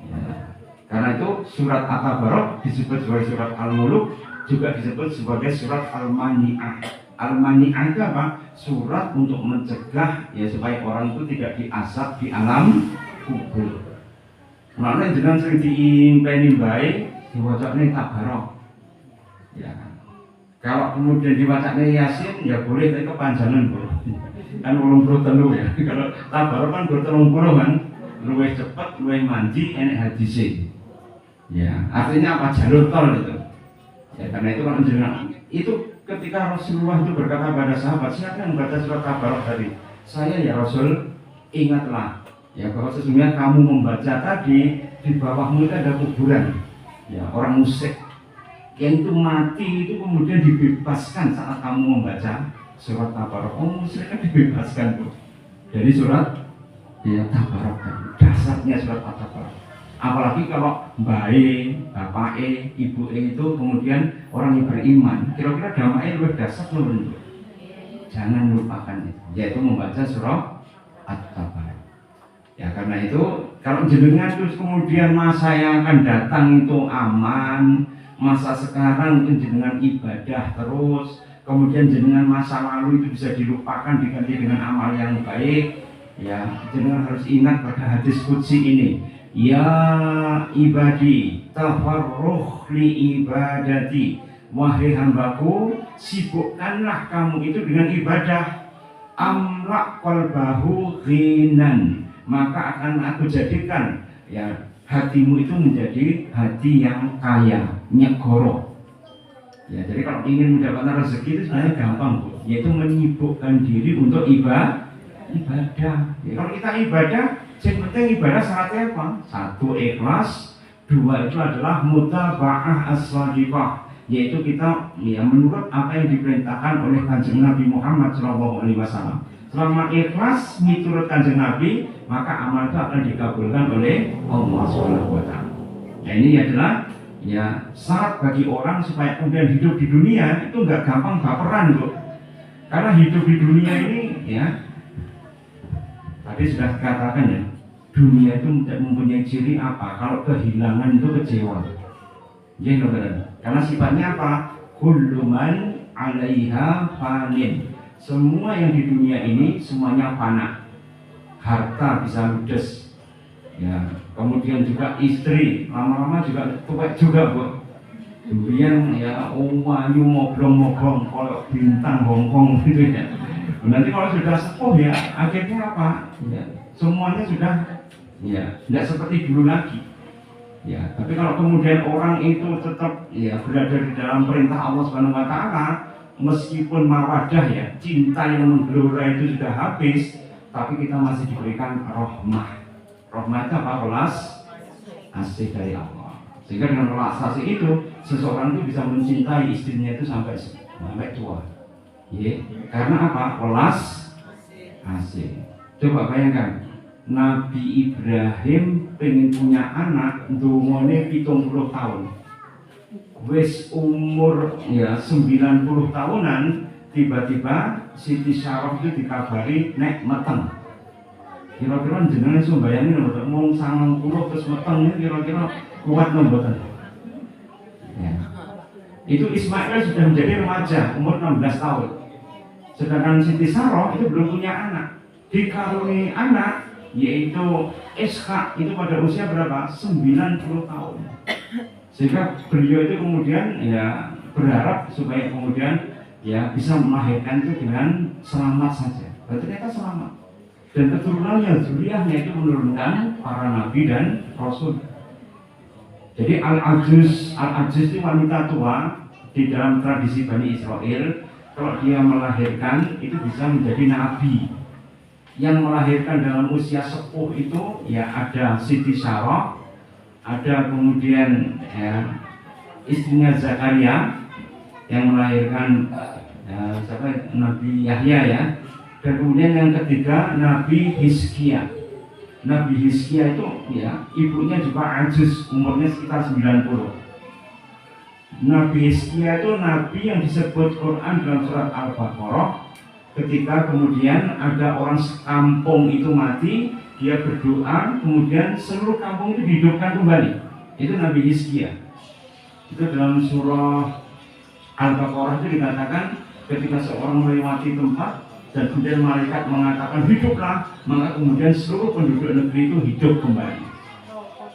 Ya. Karena itu surat At-Tabarok disebut sebagai surat Al-Mulk, juga disebut sebagai surat Al-Mani'ah. Al-Mani'ah itu apa? Surat untuk mencegah ya supaya orang itu tidak diazab di alam kubur. Makanya jenengan sering diimpeni bae diwacane Tabarok. Ya. Kalau kemudian diwacane Yasin ya boleh tapi kepanjangan Bu. Kan 83 ya. Kalau Tabarok kan 30 kan, luwih cepet, luwih mandi, enek hadise. Ya, artinya apa? Jalur tol itu. Ya, karena itu kalau jenengan itu ketika Rasulullah itu berkata pada sahabat, silakan membaca surat Tabarok tadi. Saya ya Rasul, ingatlah ya bahwa sesungguhnya kamu membaca tadi di bawahmu itu ada kuburan. Ya, orang musyrik yang itu mati itu kemudian dibebaskan saat kamu membaca surat Tabarok. Oh, musyrik kan dibebaskan tuh dari surat ya Tabarok tadi. Dasarnya surat Tabarok. Apalagi kalau bayi, bapake, ibuke itu kemudian orang yang beriman, kira-kira dampaknya lebih dasar loh. Jangan lupakan itu, yaitu membaca surah At-Tabarok. Ya karena itu kalau jenengan terus kemudian masa yang akan datang itu aman, masa sekarang itu jenengan ibadah terus, kemudian jenengan masa lalu itu bisa dilupakan diganti dengan amal yang baik. Ya jenengan harus ingat pada hadis qudsi ini. Ya ibadi tafarruh li ibadati, wahai hambaku sibukkanlah kamu itu dengan ibadah. Amlak qalbahu ghinan, maka akan aku jadikan ya hatimu itu menjadi hati yang kaya, nyegoro. Ya jadi kalau ingin mendapatkan rezeki itu sebenarnya gampang Bu, yaitu menyibukkan diri untuk ibadah. Ya, kalau kita ibadah, yang penting ibadah syaratnya apa? 1 ikhlas, 2 itu adalah mutaba'ah as-shadiqah, yaitu kita ya menurut apa yang diperintahkan oleh Kanjeng Nabi Muhammad SAW. Selama ikhlas menurut Kanjeng Nabi, maka amal itu akan dikabulkan oleh Allah SWT. Nah ini adalah ya syarat bagi orang supaya kemudian hidup di dunia itu nggak gampang baperan Bu. Karena hidup di dunia ini ya tadi sudah dikatakan ya, dunia itu tidak mempunyai ciri apa? Kalau kehilangan itu kecewa. Karena sifatnya apa? Kullu man 'alaiha fanin. Semua yang di dunia ini semuanya fana. Harta bisa ludes. Ya, kemudian juga istri lama-lama juga tua juga, Bu. Kemudian ya wayu moblong-moblong kalau bintang Hongkong gitu ya. Nanti kalau sudah sepuh ya akhirnya apa? Ya, semuanya sudah ya tidak seperti dulu lagi. Ya, tapi kalau kemudian orang itu tetap ya berada di dalam perintah Allah Subhanahu wa taala, meskipun mawadah ya, cinta yang menggelora itu sudah habis, tapi kita masih diberikan rahmah. Rahmah itu apa? Welas asih dari Allah. Sehingga dengan welas asih itu seseorang itu bisa mencintai istrinya itu sampai tua. Ya, karena apa? Welas asih. Coba bayangkan, Nabi Ibrahim pengen punya anak ndongone 70 tahun. Wis umur ya 90 tahunan, tiba-tiba Siti Syarah itu dikabari nek meteng. Kira-kira jenengan iso bayangin lho, mung 90 terus meteng kira-kira kuat mboten? Ya. Itu Ismail sudah menjadi remaja, umur 16 tahun. Sedangkan Siti Syarah itu belum punya anak. Dikaruniai anak yaitu Ishak itu pada usia berapa? 90 tahun. Sehingga beliau itu kemudian ya berharap supaya kemudian ya bisa melahirkan itu dengan selamat saja. Dan ternyata selamat. Dan keturunannya, zuriyahnya itu menurunkan para nabi dan rasul. Jadi Al-Ajuz itu wanita tua di dalam tradisi Bani Israel. Kalau dia melahirkan itu bisa menjadi nabi. Yang melahirkan dalam usia sepuh itu ya ada Siti Syarah, ada kemudian ya, istrinya Zakaria yang melahirkan Nabi Yahya ya. Dan kemudian yang ketiga Nabi Hizkia. Nabi Hizkia itu ya ibunya juga ajuz, umurnya sekitar 90. Nabi Hizkia itu nabi yang disebut Quran dalam surat Al-Baqarah. Ketika kemudian ada orang sekampung itu mati, dia berdoa, kemudian seluruh kampung itu dihidupkan kembali. Itu Nabi Hizkia. Itu dalam surah Al-Baqarah itu dikatakan ketika seorang melewati tempat dan kemudian malaikat mengatakan hiduplah, maka kemudian seluruh penduduk negeri itu hidup kembali.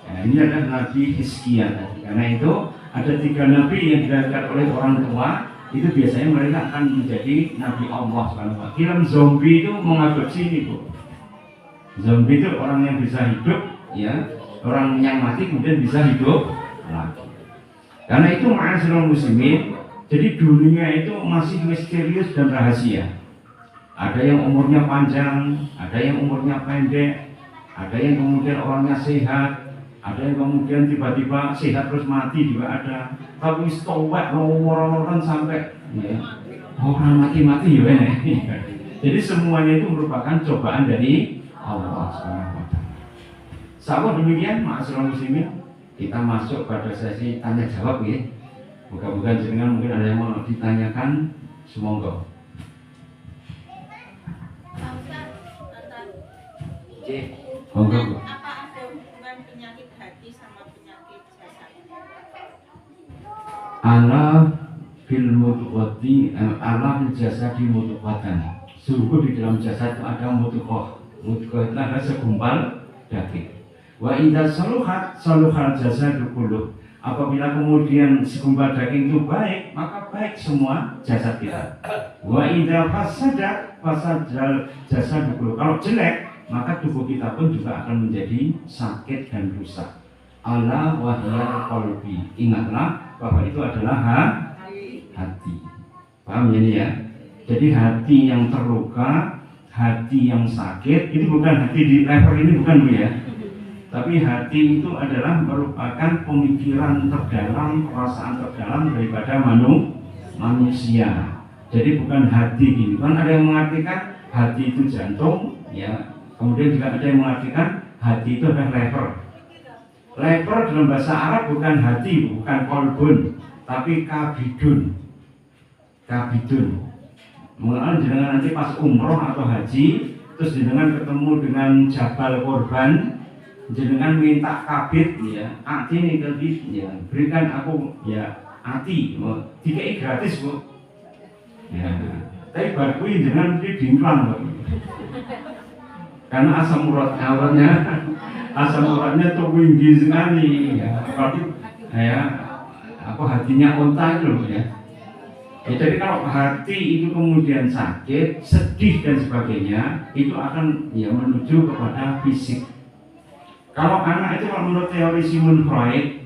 Nah, ini adalah Nabi Hizkia. Karena itu ada 3 nabi yang dilahirkan oleh orang tua, itu biasanya mereka akan menjadi nabi Allah SWT. Film zombie itu mengadopsi ini, Bu. Zombie itu orang yang bisa hidup, ya, orang yang mati kemudian bisa hidup lagi. Karena itu ma'asyiral muslimin, jadi dunia itu masih misterius dan rahasia. Ada yang umurnya panjang, ada yang umurnya pendek, ada yang kemudian orangnya sehat, ada yang kemudian tiba-tiba sehat terus mati juga ada. Tapi setowek orang-orang sampai ya, orang mati-mati ya. Jadi semuanya itu merupakan cobaan dari Allah SWT. Sahabat demikian, ma'asyiral muslimin, kita masuk pada sesi tanya jawab ya. Moga-moga jenengan mungkin ada yang mau ditanyakan, semoga. Apa ada hubungan penyakit hati sama penyakit jasad? Ala fil mudghati ala fil jasadi mudghatan. Sungguh di dalam jasad itu ada mudghah. Mudghah itu adalah segumpal daging. Wa idza saluhat saluhal jasadu kulluh. Apabila kemudian segumpal daging itu baik, maka baik semua jasad kita. Wa idza fasadat fasadal jasadu kulluh. Kalau jelek, maka tubuh kita pun juga akan menjadi sakit dan rusak. Ala wahyal qalbi. Ingatlah bahwa itu adalah hati. Paham ya ini ya? Jadi hati yang terluka, hati yang sakit, itu bukan hati di level ini, bukan Bu ya. Tapi hati itu adalah merupakan pemikiran terdalam, perasaan terdalam daripada manusia. Jadi bukan hati gini. Kan ada yang mengartikan hati itu jantung, ya. Kemudian juga ada yang mengartikan hati itu adalah lever. Lever dalam bahasa Arab bukan hati, bukan kolbun, tapi kabidun. Kabidun. Mengenai jenengan nanti pas umroh atau haji, terus jenengan ketemu dengan Jabal Korban, jenengan minta kabit ya, ati nih kabit ya, berikan aku ya ati, dikai gratis bu. Ya, tapi baru ini jenengan beri dimplang bu. Karena asam uratnya tuh tinggi sekali ya, berarti ya apa hatinya onta itu loh ya. Jadi kalau hati itu kemudian sakit, sedih dan sebagainya, itu akan ya menuju kepada fisik. Kalau anak itu kalau menurut teori Sigmund Freud,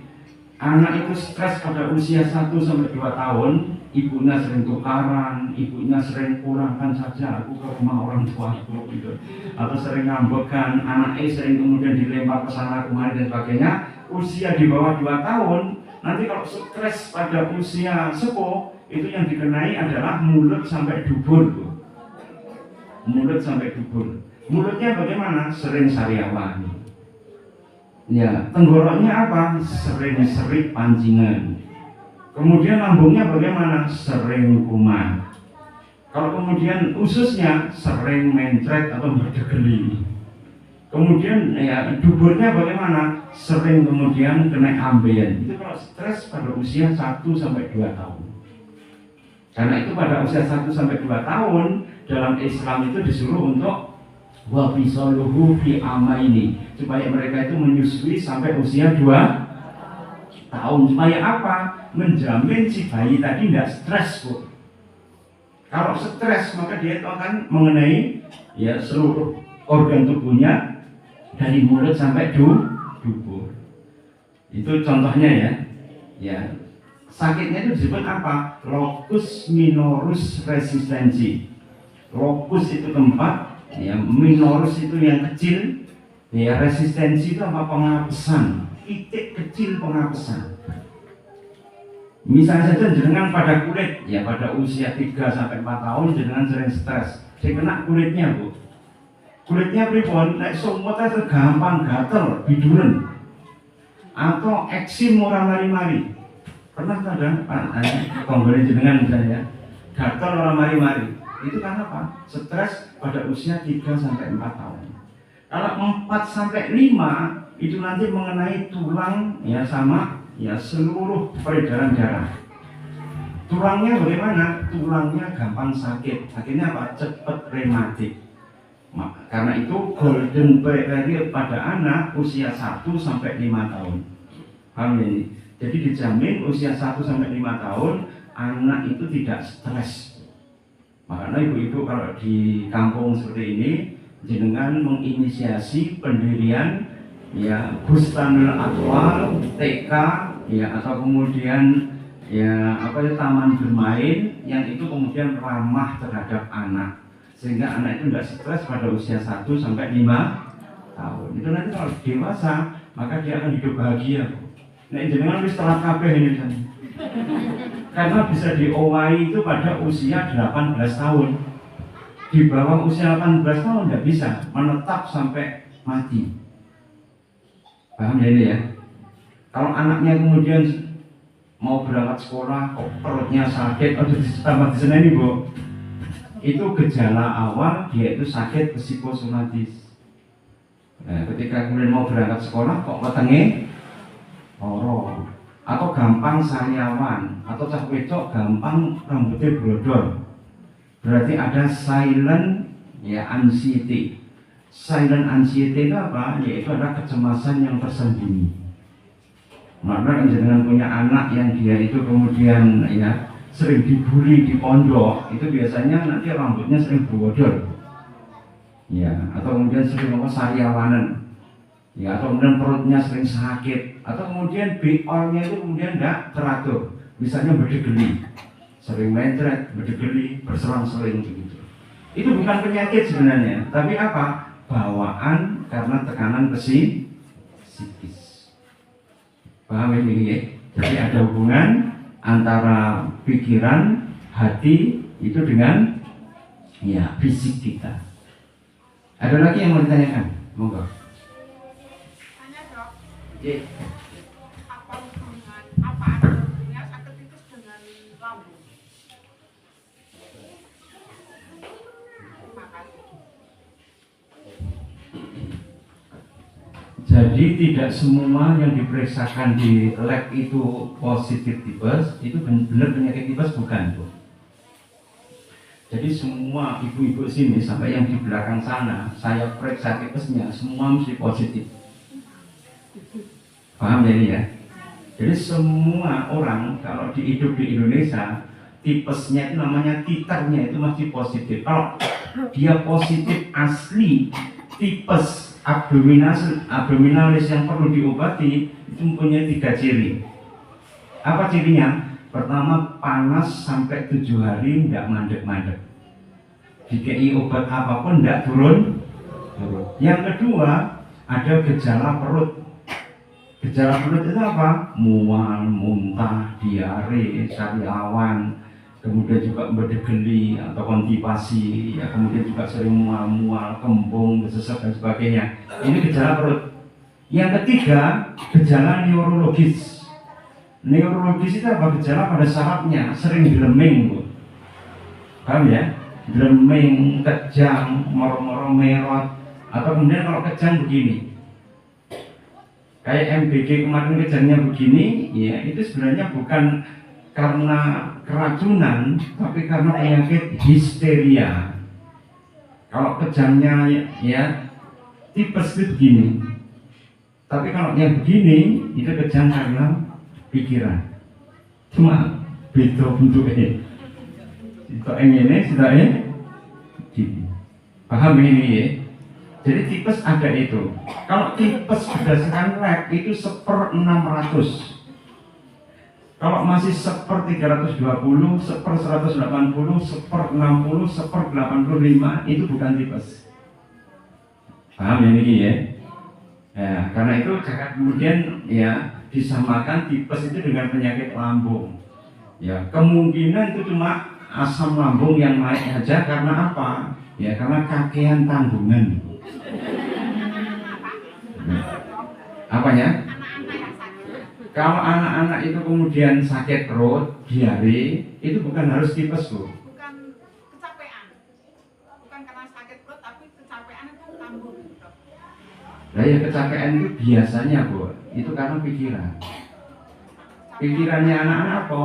anak itu stres pada usia 1-2 tahun, ibunya sering tukaran, ibunya sering pulangkan saja aku ke rumah orang tuaku gitu. Atau sering ngambekan, anaknya sering kemudian dilempar ke sana kemari dan sebagainya. Usia di bawah 2 tahun, nanti kalau stres pada usia sepuh, itu yang dikenai adalah mulut sampai dubur. Mulut sampai dubur. Mulutnya bagaimana? Sering sariawan. Ya, tenggoroknya apa? Sering serik pancingan. Kemudian lambungnya bagaimana? Sering kumat. Kalau kemudian ususnya sering mencret atau berdegeli. Kemudian ya duburnya bagaimana? Sering kemudian kena ambeien. Itu kalau stres pada usia 1-2 tahun. Karena itu pada usia 1-2 tahun dalam Islam itu disuruh untuk wafisaluhu fi amaini, supaya mereka itu menyusui sampai usia 2 tahun. Supaya apa? Menjamin si bayi tadi tidak stres bu. Kalau stres maka dia itu akan mengenai ya seluruh organ tubuhnya dari mulut sampai dubur. Itu contohnya ya. Ya. Sakitnya itu disebut apa? Locus minoris resistensi. Locus itu tempat, ya, minoris itu yang kecil, ya, resistensi itu apa? Pengapesan, titik kecil pengapesan. Misalnya saja jenengan pada kulit, ya pada usia 3-4 tahun jenengan sering stres, saya kena kulitnya bu. Kulitnya pripun, nek sumutnya gampang gatel, biduren, atau eksim ora mari-mari. Pernah kadang tonggolnya jenengan misalnya gatel orang mari-mari, itu karena apa? Stres pada usia 3-4 tahun. Kalau 4-5 itu nanti mengenai tulang ya sama ya seluruh peredaran darah. Tulangnya bagaimana? Tulangnya gampang sakit, akhirnya apa? Cepat rematik. Karena itu golden period pada anak usia 1-5 tahun. Paham ini? Jadi dijamin usia 1-5 tahun anak itu tidak stres. Makanya ibu-ibu kalau di kampung seperti ini jenengan menginisiasi pendirian ya Bustanul Atfal TK ya atau kemudian ya apa ya taman bermain yang itu kemudian ramah terhadap anak sehingga anak itu tidak stres pada usia 1-5 tahun. Itu nanti kalau dewasa maka dia akan hidup bahagia. Nah, jenengan wis telat kabeh ini kan. Karena bisa diowahi itu pada usia 18 tahun. Di bawah usia 18 tahun tidak bisa menetap sampai mati. Paham ya ini ya? Kalau anaknya kemudian mau berangkat sekolah kok perutnya sakit atau ditambah di sana ini bu, itu gejala awal dia itu sakit psikosomatis. Nah, ketika kemudian mau berangkat sekolah kok wetenge loro atau gampang sariawan atau cah wedok gampang rambutnya brodol, berarti ada silent ya anxiety. Silent anxiety itu apa? Yaitu ada kecemasan yang tersembunyi. Maka jangan punya anak yang dia itu kemudian ya sering dibully di pondok, itu biasanya nanti rambutnya sering brodol ya, atau kemudian sering sariawanan ya, atau kemudian perutnya sering sakit, atau kemudian BO-nya itu kemudian tidak teratur, misalnya berdegeli, sering mencret, berdegeli, berselang-seling begitu. Itu bukan penyakit sebenarnya, tapi apa? Bawaan karena tekanan psikis. Paham ini ya? Jadi ada hubungan antara pikiran, hati itu dengan ya fisik kita. Ada lagi yang mau ditanyakan? Monggo. Apa ada hubungannya sakit itu dengan lambung? Jadi tidak semua yang diperiksakan di lab itu positif tipes, itu benar penyakit tipes bukan, Bu. Jadi semua ibu-ibu sini sampai yang di belakang sana, saya periksa tipesnya semua mesti positif. Paham ya ini ya? Jadi semua orang kalau hidup di Indonesia, tipesnya itu namanya titernya itu masih positif. Kalau dia positif asli, tipes abdominalis yang perlu diobati itu mempunyai 3 ciri. Apa cirinya? Pertama, panas sampai 7 hari tidak mandek-mandek. Dikei obat apapun tidak turun. Yang kedua, ada gejala perut. Gejala perut itu apa? Mual, muntah, diare, sariawan, kemudian juga berdegeli atau konstipasi, ya, kemudian juga sering mual-mual, kembung, sesak dan sebagainya. Ini gejala perut. Yang ketiga, gejala neurologis. Neurologis itu apa? Gejala pada sarafnya, sering geleming, Bu. Paham ya? Geleming, kejang, moro-moro merot, atau kemudian kalau kejang begini. Kayak MBG kemarin kejangnya begini, ya itu sebenarnya bukan karena keracunan, tapi karena penyakit histeria. Kalau kejangnya ya tipes itu begini, tapi kalau yang begini itu kejang karena pikiran. Cuma beda bentuknya. Itu ini, sudah gini. Paham ini ya? Jadi tipes ada itu. Kalau tipes berdasarkan lab itu 1/600. Kalau masih 1/320, 1/180, 1/60, 1/85 itu bukan tipes. Paham ya ini ya? Ya, karena itu jangan kemudian ya disamakan tipes itu dengan penyakit lambung. Ya, kemungkinan itu cuma asam lambung yang naik aja karena apa? Ya, karena kakean tanggungan. Apanya? Kalau anak-anak itu kemudian sakit perut, diare, itu bukan harus tipes, Bu. Bukan kecapean. Bukan karena sakit perut, tapi kecapean itu kambuh. Nah ya kecapean itu biasanya, Bu, itu karena pikiran. Pikirannya anak-anak apa?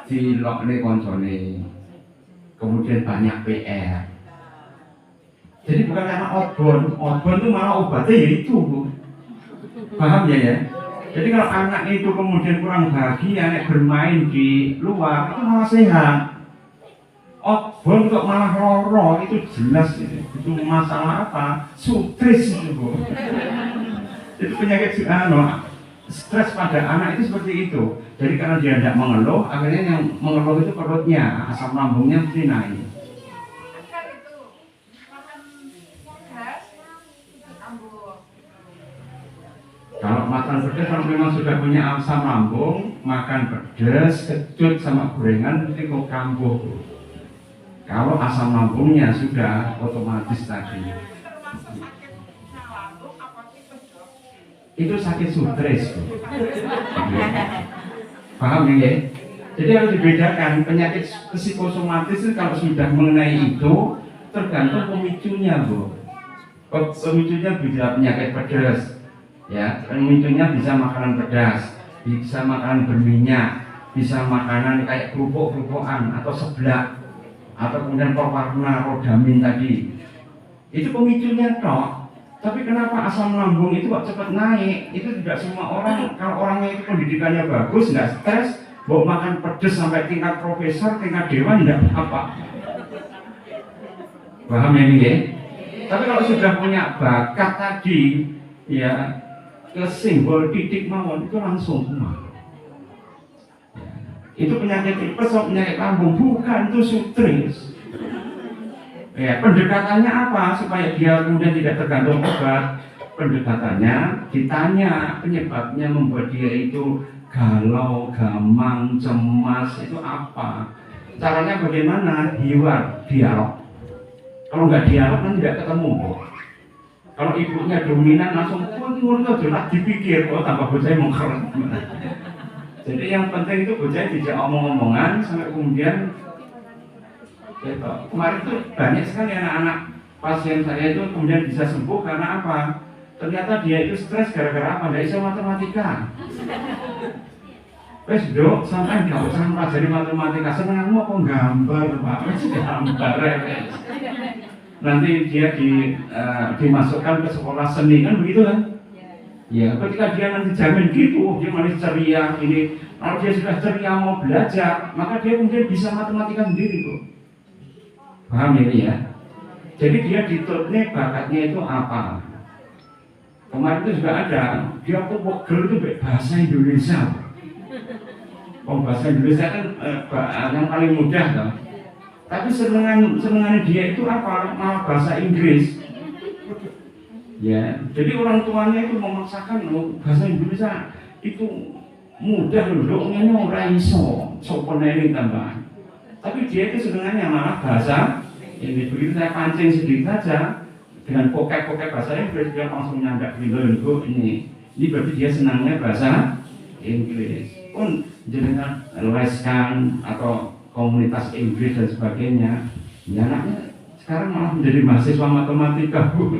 Dilokne koncone. Kemudian banyak PR. Jadi bukan karena obon itu malah obatnya ya itu, Bu. Paham ya? Jadi kalau anak itu kemudian kurang bahagia, nek bermain di luar itu malah sehat. Obon kok malah loro itu jelas itu masalah apa? Sutris itu, Bu. Itu penyakit stres pada anak itu seperti itu. Jadi karena dia tidak mengeluh, akhirnya yang mengeluh itu perutnya, asam lambungnya mesti naik. Kalau makan pedas, kalau memang sudah punya asam lambung, makan pedas, kecut sama gorengan itu kok kambuh. Kalau asam lambungnya sudah otomatis tadi. Itu sakit sutris. Paham ya? Jadi harus dibedakan penyakit psikosomatis itu kalau sudah mengenai itu tergantung pemicunya, Bu. Pemicunya bisa penyakit pedas. Ya, pemicunya bisa makanan pedas, bisa makanan berminyak, bisa makanan kayak kerupuk-kerupukan atau seblak, atau kemudian pewarna rodamin tadi. Itu pemicunya toh. Tapi kenapa asam lambung itu kok cepat naik? Itu tidak semua orang. Kalau orangnya itu pendidikannya bagus, nggak stres, mau makan pedas sampai tingkat profesor, tingkat dewan, tidak apa. Paham ya ini ya? Tapi kalau sudah punya bakat tadi, ya ke simbol titik mawon itu langsung semua. Itu penyakit tipes, penyakit lambung, bukan itu sutris. Ya, pendekatannya apa supaya dia kemudian tidak tergantung obat? Pendekatannya ditanya penyebabnya membuat dia itu galau, gamang, cemas itu apa? Caranya bagaimana? Dialog. Kalau nggak dialog kan tidak ketemu. Kalau ibunya dominan langsung pun jelas dipikir, oh tambah bocah mengkeren. Jadi yang penting itu bocah tidak omong-omongan sampai kemudian gitu. Kemarin tuh banyak sekali anak-anak pasien saya itu kemudian bisa sembuh karena apa? Ternyata dia itu stres gara-gara apa? Nggak bisa matematika. Wes dok, sampai nggak usah mempelajari matematika. Senengmu apa gambar, Pak? Wes gambar wes. Nanti dia dimasukkan ke sekolah seni kan begitu kan? Ya, ketika dia nanti jamin gitu, dia manis ceria ini. Kalau dia sudah ceria mau belajar, maka dia mungkin bisa matematika sendiri kok. Paham ini ya? Jadi dia ditutnya bakatnya itu apa? Kemarin itu juga ada, dia tuh pegel itu bahasa Indonesia. Bahasa Indonesia kan yang paling mudah kan. Tapi senengannya dia itu apa? Malah bahasa Inggris. Ya, jadi orang tuanya itu memaksakan bahasa Indonesia itu mudah loh, ini orang iso, soponnya ini tambah. Tapi dia itu senengannya malah bahasa ini. Begitu saya pancing sedikit saja dengan pokok-pokok bahasa Inggris, dia langsung nyandak gitu ini berarti dia senangnya bahasa Inggris. Pun jenengan leskan atau komunitas Inggris dan sebagainya, ya anaknya sekarang malah menjadi mahasiswa matematika bu.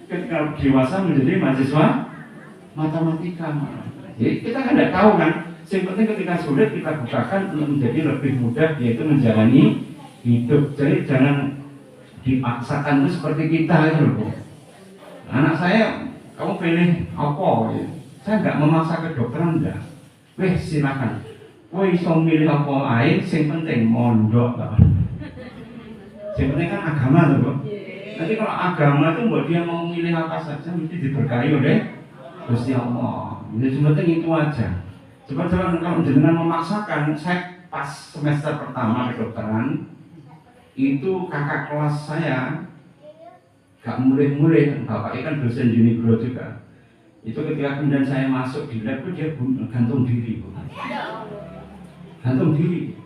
Ketika dewasa menjadi mahasiswa matematika. Jadi kita kan tidak tahu kan. Yang penting ketika sulit kita bukakan untuk menjadi lebih mudah, yaitu menjalani hidup. Jadi jangan dipaksakan itu seperti kita itu loh. Anak saya, kamu pilih apa? Ya? Saya nggak memaksa ke dokteran enggak. Weh silakan. Weh iso milih apa ae, yang penting mondok. Yang penting kan agama tuh, Bro. Nanti kalau agama itu buat dia mau milih apa saja mesti diberkahi oleh Gusti Allah. Jadi penting itu aja. Coba-coba kalau jenengan memaksakan, saya pas semester pertama kedokteran itu kakak kelas saya gak mulai-mulai, bapaknya kan dosen Unigro juga. Itu ketika kemudian saya masuk di lab itu dia gantung diri, gantung diri.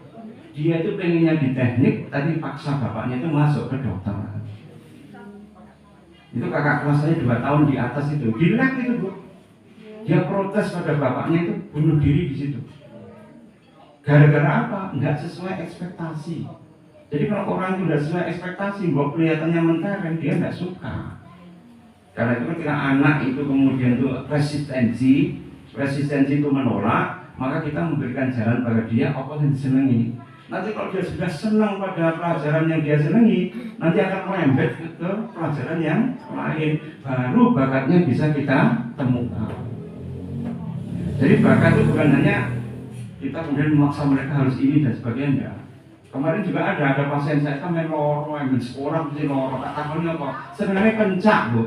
Dia itu pengennya di teknik, tadi paksa bapaknya itu masuk ke dokteran. Itu kakak kelas saya 2 tahun di atas itu, di lab itu bu. Dia protes pada bapaknya itu bunuh diri di situ. Gara-gara apa? Nggak sesuai ekspektasi. Jadi kalau orang itu tidak sesuai ekspektasi, bahwa kelihatannya mentereng, dia nggak suka. Karena itu ketika anak itu kemudian itu resistensi itu menolak, maka kita memberikan jalan pada dia apa yang disenangi. Nanti kalau dia sudah senang pada pelajaran yang dia senangi, nanti akan merembet ke pelajaran yang lain. Baru bakatnya bisa kita temukan. Jadi bakat itu bukan hanya kita kemudian memaksa mereka harus ini dan sebagainya. Kemarin juga ada pasien saya kan main loro, main sekolah mesti loro, tak tahunya apa? Sebenarnya pencak bu.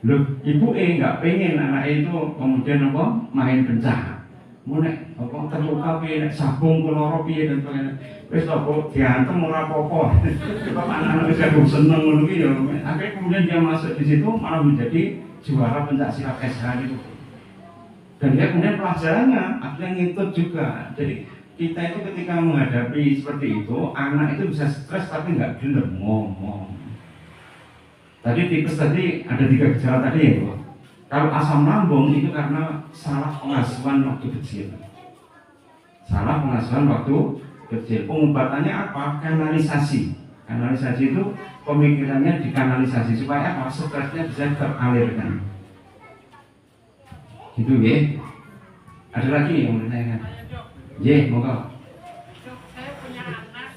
Loh, ibu nggak pengen anak itu kemudian apa main pencak. Mulai apa terluka piye, sabung ke loro piye dan sebagainya. Wis apa diantem ora apa-apa. Sebab anak-anak bisa seneng ngono ki ya. Akhirnya kemudian dia masuk di situ malah menjadi juara pencak silat SH itu. Dan dia kemudian pelajarannya akhirnya ngikut juga. Jadi kita itu ketika menghadapi seperti itu, anak itu bisa stres tapi nggak gelem ngomong. Tadi tipes tadi ada 3 gejala tadi ya Bu. Kalau asam lambung itu karena salah pengasuhan waktu kecil. Salah pengasuhan waktu kecil. Pengobatannya apa? Kanalisasi. Kanalisasi itu pemikirannya dikanalisasi supaya apa? Stresnya bisa teralirkan. Gitu ya. Ada lagi yang mau ditanyakan? Ya, moga. Saya punya anak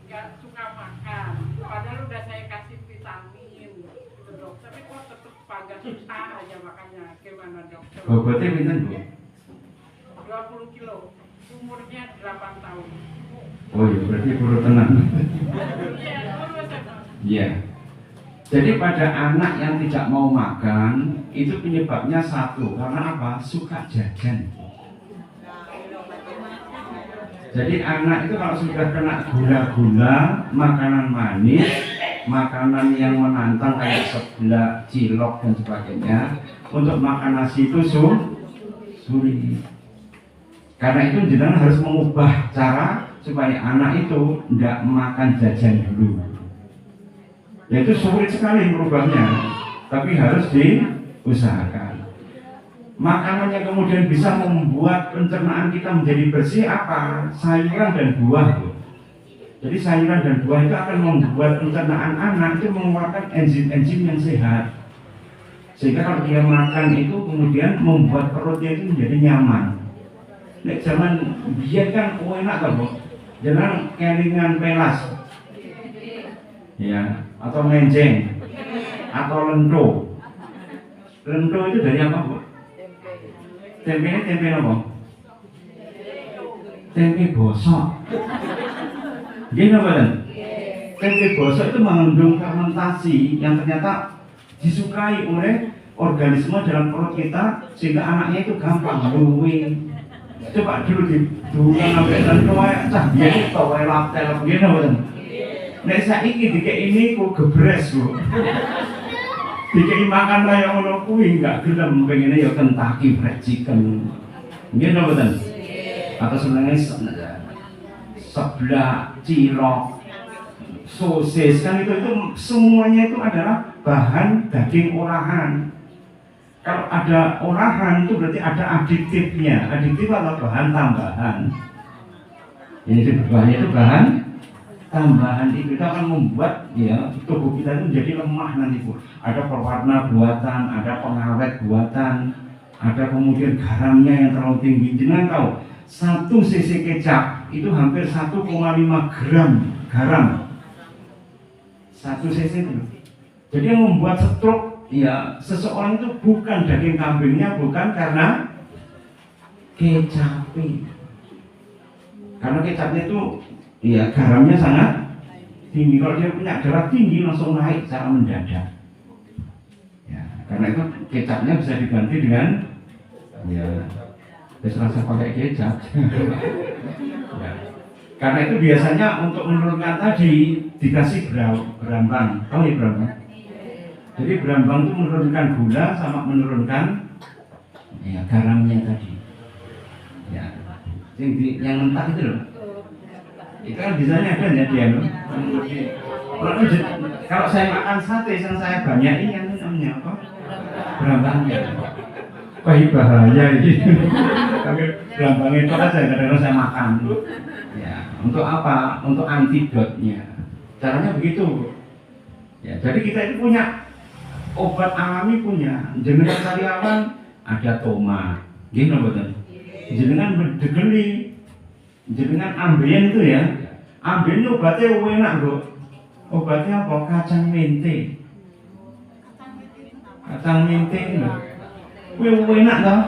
nggak suka makan, padahal udah saya kasih vitamin, gitu dok. Tapi kok tetap agak susah aja makannya. Gimana dokter? Bobotnya pinten Bu? 20 kilo, umurnya 8 tahun. Oh iya, berarti perlu tenang. Iya. Jadi pada anak yang tidak mau makan itu penyebabnya satu, karena apa? Suka jajan. Jadi anak itu kalau sudah kena gula-gula, makanan manis, makanan yang menantang kayak seblak, cilok dan sebagainya, untuk makan nasi itu sulit. Karena itu jenengan harus mengubah cara supaya anak itu tidak makan jajan dulu. Ya itu sulit sekali merubahnya, tapi harus diusahakan. Makanan yang kemudian bisa membuat pencernaan kita menjadi bersih apa? Sayuran dan buah. Jadi sayuran dan buah itu akan membuat pencernaan anak itu mengeluarkan enzim-enzim yang sehat. Sehingga kalau dia makan itu kemudian membuat perutnya itu menjadi nyaman. Nek zaman biyen kan enak kan, Bu. Jangan kelingan pelas. Ya, atau menjeng. Atau lento. Lento itu dari apa, Bu? Tempe apa? Tempe bosok. Gini apa kan? Tempe bosok itu mengandung fermentasi yang ternyata disukai oleh organisme dalam perut kita sehingga anaknya itu gampang luwih. Coba dulu dibuang sampai dan kayak cah dia itu kayak laptel begini apa kan? Nek saiki dikek ini ku gebres, Bu. Dikek makan kaya ngono kuwi enggak gelem pengene ya Kentucky Fried Chicken. Nggih napa ten? Atau sebenarnya seblak, cilok, sosis kan itu semuanya itu adalah bahan daging olahan. Kalau ada olahan itu berarti ada aditifnya. Aditif adalah bahan tambahan. Ini bahannya itu bahan tambahan itu akan membuat ya tubuh kita itu menjadi lemah nanti, Bu. Ada pewarna buatan, ada pengawet buatan, ada kemudian garamnya yang terlalu tinggi. Jangan tahu 1 cc kecap itu hampir 1,5 gram garam. 1 cc itu. Jadi yang membuat stroke ya seseorang itu bukan daging kambingnya, bukan karena kecapnya. Karena kecapnya itu ya garamnya sangat tinggi. Kalau dia punya darah tinggi langsung naik secara mendadak. Ya, karena itu kecapnya bisa diganti dengan ya rasa pakai kecap. Ya. Karena itu biasanya untuk menurunkan tadi dikasih berambang. Tahu ya berambang? Jadi berambang itu menurunkan gula sama menurunkan ya garamnya tadi. Ya. Yang mentah itu loh. Itu kan bisanya ada ya dia loh. Kalau saya makan sate yang saya banyak ini yang namanya apa? Berambangnya. Wah ini bahaya ini. Tapi berambang itu aja kadang-kadang saya makan. Ya, untuk apa? Untuk antidotnya. Caranya begitu. Ya, jadi kita itu punya obat alami punya. Jenengan karyawan ada tomat. Gini betul. Jenengan berdegeli. Jenengan ambeien itu ya. Ambeien itu obatnya enak, Bro. Obatnya apa? Kacang mente. Kacang mente itu. Enak toh?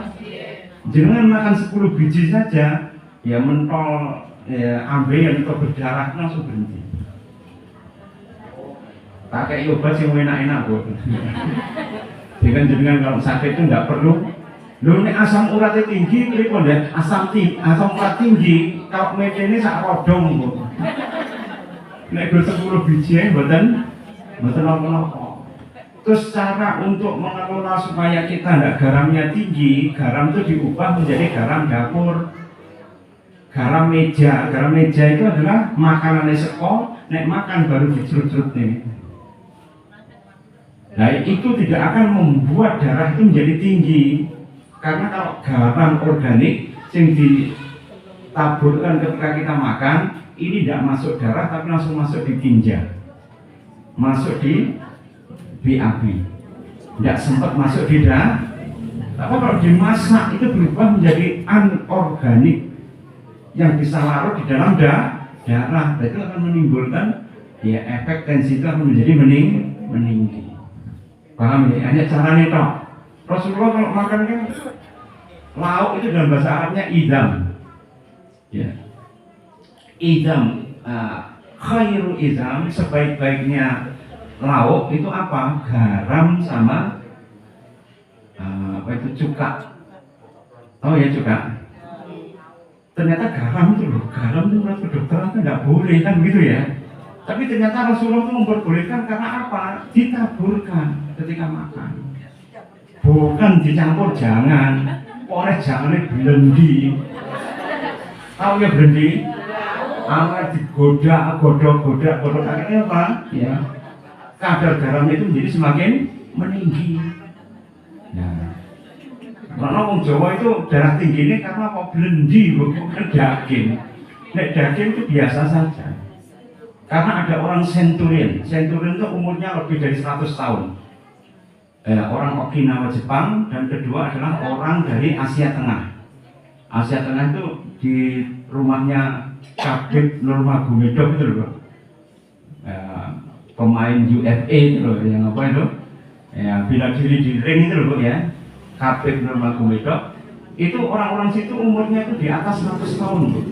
Jenengan makan 10 biji saja, ya mentol ya ambeien atau berdarah langsung berhenti. Pakai obat yang enak-enak, Bro. Dengan kalau sakit itu enggak perlu. Lho nek asam uratnya tinggi, pripun ya? Asam urat tinggi, kalau mente ini sak rodong, Bu. Nek 10 biji mboten apa-apa. Terus cara untuk mengelola supaya kita enggak garamnya tinggi, garam itu diubah menjadi garam dapur. Garam meja itu adalah makanan sekol, nek makan baru dicerut-cerut nih. Nah itu tidak akan membuat darah itu menjadi tinggi. Karena kalau garam organik yang ditaburkan ketika kita makan, ini tidak masuk darah tapi langsung masuk di tinja, masuk di BAB, tidak sempat masuk di darah. Tapi kalau dimasak itu berubah menjadi anorganik yang bisa larut di dalam darah. Itu akan menimbulkan ya efek tensi itu akan menjadi meninggi. Paham ya? Hanya caranya toh. Rasulullah kalau makan kan lauk itu dalam bahasa Arabnya idam. Ya. Idam, khairu idam, sebaik-baiknya lauk itu apa? Garam sama apa itu cuka. Oh ya cuka. Ternyata garam itu loh, garam itu menurut kedokteran itu nggak boleh kan gitu ya. Tapi ternyata Rasulullah itu memperbolehkan karena apa? Ditaburkan ketika makan. Bukan dicampur, jangan. Oleh jangannya blendi. Tahu ya blendi? Amat digoda, godok akhirnya apa? Ya. Kadar garamnya itu menjadi semakin meninggi. Nah, karena orang Jawa itu darah tinggi ini karena apa? Blendi, bukan daging. Nek daging itu biasa saja. Karena ada orang centurion itu umurnya lebih dari 100 tahun. orang Okinawa Jepang, dan kedua adalah orang dari Asia Tengah. Asia Tengah itu di rumahnya Kabib Nurmagomedov itu loh, pemain UFA itu loh, yang apa itu, ya, bela diri di ring itu loh ya, Kabib Nurmagomedov. Itu orang-orang situ umurnya itu di atas 100 tahun loh.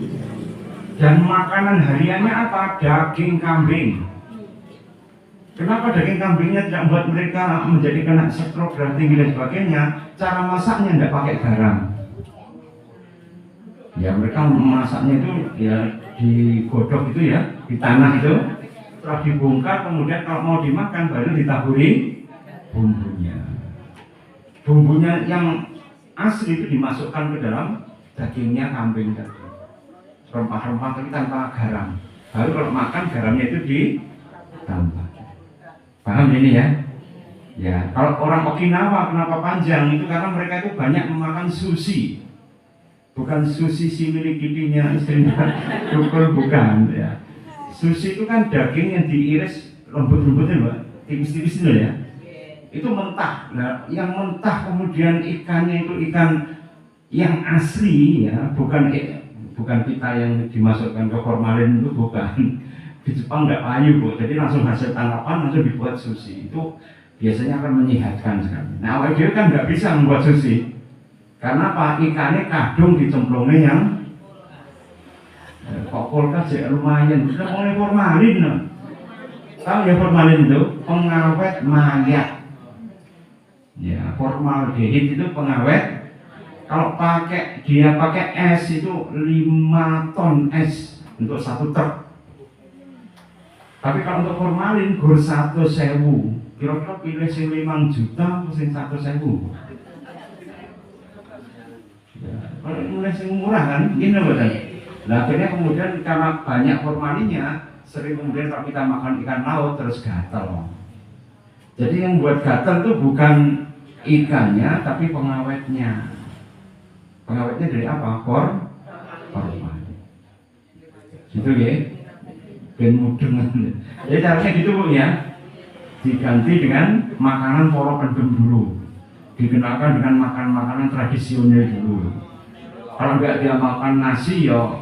Dan makanan hariannya apa? Daging kambing. Kenapa daging kambingnya tidak membuat mereka menjadi kena stroke, darah tinggi dan sebagainya? Cara masaknya tidak pakai garam. Ya mereka masaknya itu ya digodok itu ya, di tanah itu, setelah dibongkar kemudian kalau mau dimakan baru ditaburi bumbunya. Bumbunya yang asli itu dimasukkan ke dalam dagingnya kambing tadi. Rempah-rempah tapi tanpa garam. Baru kalau makan garamnya itu ditambah. Paham ini ya? Ya, kalau orang Okinawa kenapa panjang itu karena mereka itu banyak memakan sushi. Bukan sushi si milikinya istrinya, bukan ya. Sushi itu kan daging yang diiris lembut-lembut ya, Mbak, tipis-tipis itu ya. Itu mentah. Nah, yang mentah kemudian ikannya itu ikan yang asli ya, bukan kita yang dimasukkan ke formalin itu bukan. Di Jepang nggak payu Bu, jadi langsung hasil tangkapan langsung dibuat sushi. Itu biasanya akan menyehatkan sekali. Nah awal dia kan nggak bisa membuat sushi karena apa? Ikannya kadung dicemplungnya yang kulkas ya lumayan, sudah mulai formalin loh. Tahu ya formalin itu pengawet mayat. Ya formaldehid itu pengawet. Kalau dia pakai es itu 5 ton es untuk 1 truk. Tapi kalau untuk formalin gur 100.000, kira-kira pilih sing 5 juta atau sing 100.000? Ya, kalau mulai sing murah kan, gini betul. Nah akhirnya kemudian karena banyak formalinnya, sering kemudian kalau kita makan ikan laut terus gatal. Jadi yang buat gatal itu bukan ikannya, tapi pengawetnya. Pengawetnya dari apa? Formalin. Gitu ya. Ben mudeng. Jadi caranya gitu Bu ya. Diganti dengan makanan para pendem dulu. Dikenalkan dengan makanan tradisional dulu. Kalau enggak dia makan nasi ya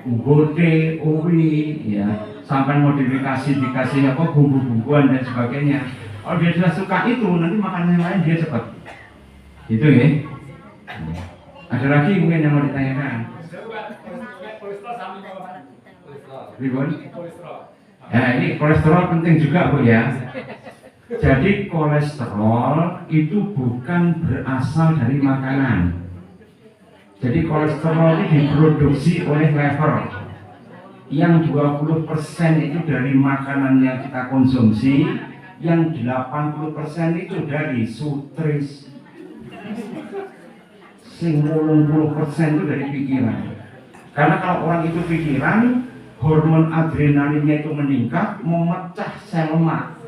bote, uwi ya, sampai modifikasi dikasih apa bumbu-bumbuan dan sebagainya. Kalau dia sudah suka itu nanti makanan yang lain dia cepat. Gitu ya. Ada lagi mungkin yang mau ditanyakan? Ribon? Nah ini kolesterol penting juga Bu ya. Jadi kolesterol itu bukan berasal dari makanan. Jadi kolesterol ini diproduksi oleh lever. Yang 20% itu dari makanan yang kita konsumsi, yang 80% itu dari sutris. Sing 80% itu dari pikiran. Karena kalau orang itu pikiran, hormon adrenalinnya itu meningkat, memecah sel lemak.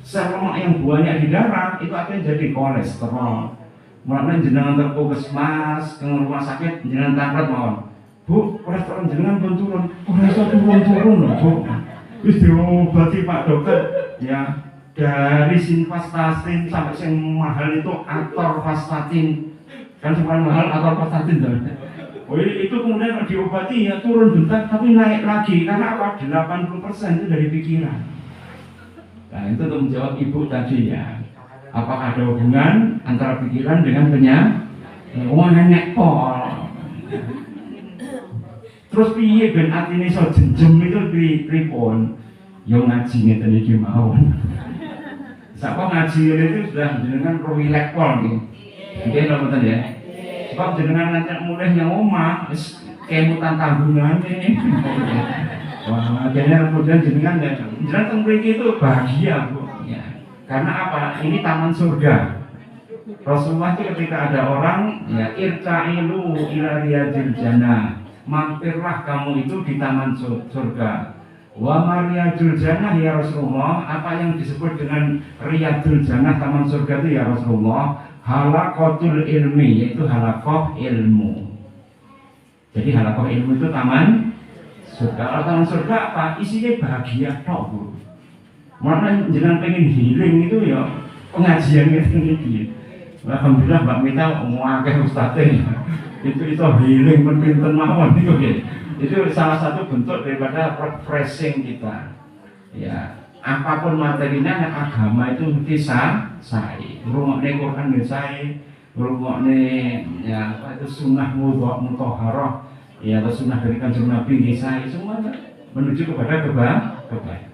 Sel lemak yang banyak di darah itu akan jadi kolesterol. Mulanya jenengan ke puskesmas, ke rumah sakit, jenengan takut mohon. Bu, kolesterol jenengan pun turun. Kolesterol turun loh Bu. Terus diobati Pak Dokter, ya dari simvastatin sampai yang mahal itu atorvastatin. Kan semuanya mahal atorvastatin dong. Oh itu kemudian diobati ya turun bentar tapi naik lagi karena apa? 80% itu dari pikiran. Nah itu untuk menjawab Ibu tadi ya. Apakah ada hubungan antara pikiran dengan penyakit? Nenek pol. Terus piye ben atine iso jenjem itu pripun? Yo ngaji ngeten iki mawon. Sapa ngaji itu sudah jenengan rileks pol nggih. Nggih lho mboten ya. Sebab jenengan nanti mulai yang omah, kemutan tabungan ini. Wah, akhirnya kemudian jenengan mriki itu bahagia Bu. Ya. Karena apa? Ini taman surga. Rasulullah itu ketika ada orang, ya irta'ilu ila riyadil jannah. Mampirlah kamu itu di taman surga. Wa mariyadul jannah ya Rasulullah. Apa yang disebut dengan riyadul jannah taman surga itu ya Rasulullah? Halakotul ilmi, yaitu halakoh ilmu. Jadi halakoh ilmu itu taman surga. Kalau taman surga apa? Isinya bahagia tok Bu. Makanya jangan pengen healing itu ya pengajian ini. Alhamdulillah Mbak Mita ngakeh ustadznya. Itu healing penpinten mawon itu ya. Itu salah satu bentuk daripada refreshing kita. Ya, apapun materinya agama itu mesti sae. Ngrungokne Quran ya sae, ngrungokne ya apa itu sunnah mutahharah, ya atau sunnah dari Kanjeng Nabi ya sae, semuanya menuju kepada kebaikan.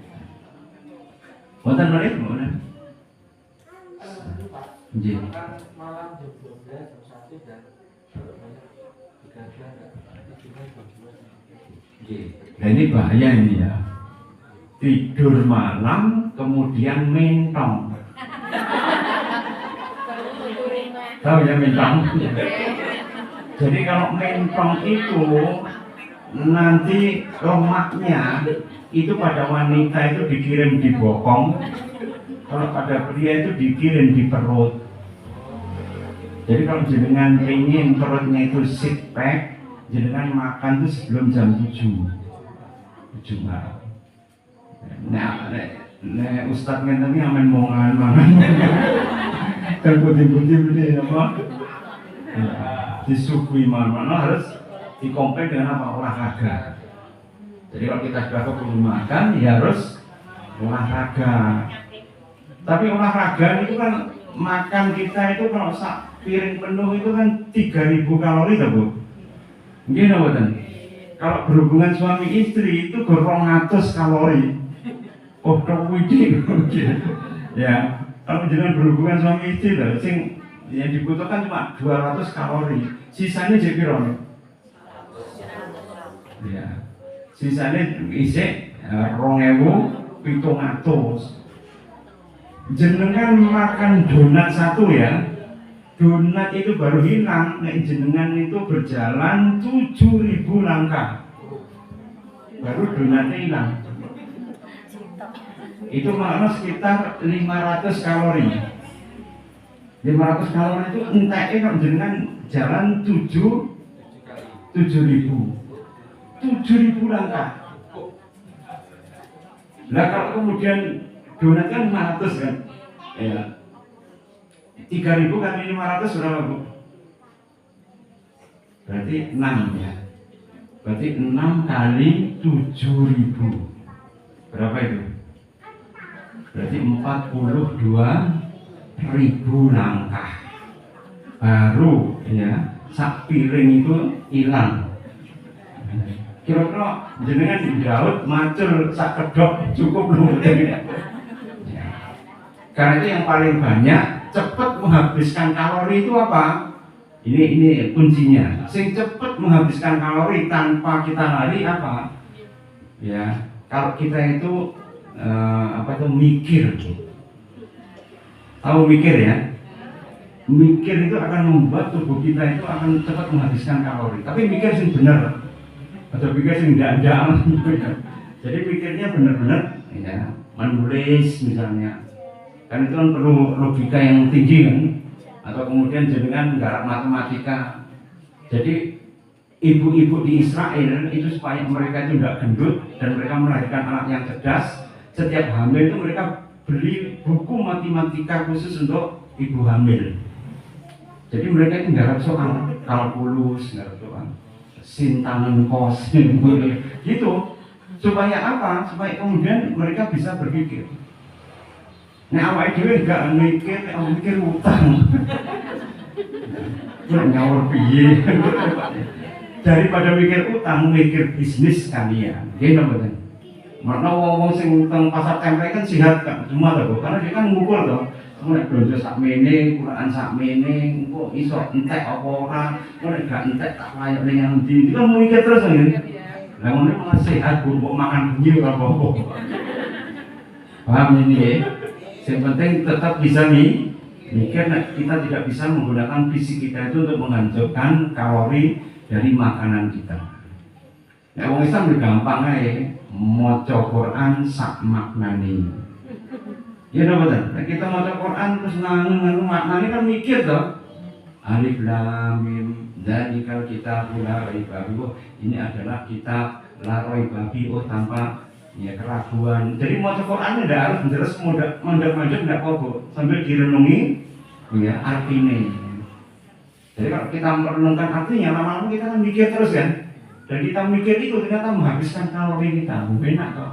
Wonten menit ngoten. Nggih. Malam jam 12 jam 1 dan begadang Nah ini bahaya ini ya. Tidur malam kemudian mentong. Tahu ya mentong? Jadi kalau mentong itu nanti lemaknya itu pada wanita itu dikirim di bokong, kalau pada pria itu dikirim di perut. Jadi kalau jenengan ingin perutnya itu six pack, jenengan makan itu sebelum jam 7 malam. Nah, Ustadz ngeten iki amen mangan. Kan putih-putih ini apa? Disuguhi mana harus dikompeng dengan apa? Olahraga. Jadi kalau kita sudah keburu makan, ya harus olahraga. Tapi olahraga itu kan makan kita itu kalau piring penuh itu kan 3.000 kalori tak Bu? Gini betul. Kalau berhubungan suami istri itu 200 kalori. Oh, widih. Ya, kalau jangan berhubungan suami istri lah, yang dibutuhkan cuma 200 kalori. Sisanya jadi piro? Ya. Sisanya isi 2.700. Jenengan makan donat satu ya. Donat itu baru hilang, nek jenengan itu berjalan 7.000 langkah. Baru donatnya hilang. Itu makna sekitar 500 kalori. 500 kalori itu enteknya kalau jenengan jalan 7.000 langkah. Nah kalau kemudian donat kan 500 kan? Ya. 3.000 kali 500 berapa Bu? Berarti 6 ya. Berarti 6 kali 7.000. Berapa itu? Berarti 42.000 langkah. Baru ya, sak piring itu hilang. Kira-kira jenengan di Daud macul sak kedok cukup belum? Karena itu yang paling banyak cepat menghabiskan kalori itu apa? Ini kuncinya. Sing cepat menghabiskan kalori tanpa kita lari apa? Ya, kalau kita itu mikir. Tahu mikir ya? Mikir itu akan membuat tubuh kita itu akan cepat menghabiskan kalori. Tapi mikir sing benar. Atau mikir sing ndak-ndak. Jadi mikirnya benar-benar ya, menulis misalnya. Kan itu kan perlu logika yang tinggi kan, atau kemudian jenengan nggarap matematika. Jadi ibu-ibu di Israel itu supaya mereka itu tidak gendut dan mereka melahirkan anak yang cerdas, setiap hamil itu mereka beli buku matematika khusus untuk ibu hamil. Jadi mereka itu nggarap soal kalkulus, nggarap soal sin tangan kos gitu. Supaya apa? Supaya kemudian mereka bisa berpikir. Nah awake dhewe gak mikir utang. Nyawur piye? Daripada mikir utang, mikir bisnis kalian. Nggih mboten. Makna wong-wong sing teng pasar tempe kan sehat kan cuma to, karena dia kan ngukur to. Nek belanja sak mene, Quran sak mene, engko iso entek apa ora, nek gak entek tak layak ning ndi. Itu kan mikir terus nggih. Lah ngono malah sehat kok makan bengi ora apa-apa. Paham ini ya? Yang penting tetap bisa mikir, kita tidak bisa menggunakan fisik kita itu untuk menghancurkan kalori dari makanan kita. Ya wong Islam lebih gampang aja, maca Quran sak maknani. Ya betul. Nah, kita maca Quran terus nganu maknanya kan mikir toh. Alif lam mim dzalikal kitabul la raiba fihi. Ini adalah kitab la raiba fihi tanpa ya keraguan. Jadi mau Quran tidak harus terus mondok-mondok tidak apa-apa, sambil direnungi ya artinya. Jadi kalau kita merenungkan artinya, lama-lama kita kan mikir terus kan. Dan kita mikir itu ternyata menghabiskan kalori kita, enak kok.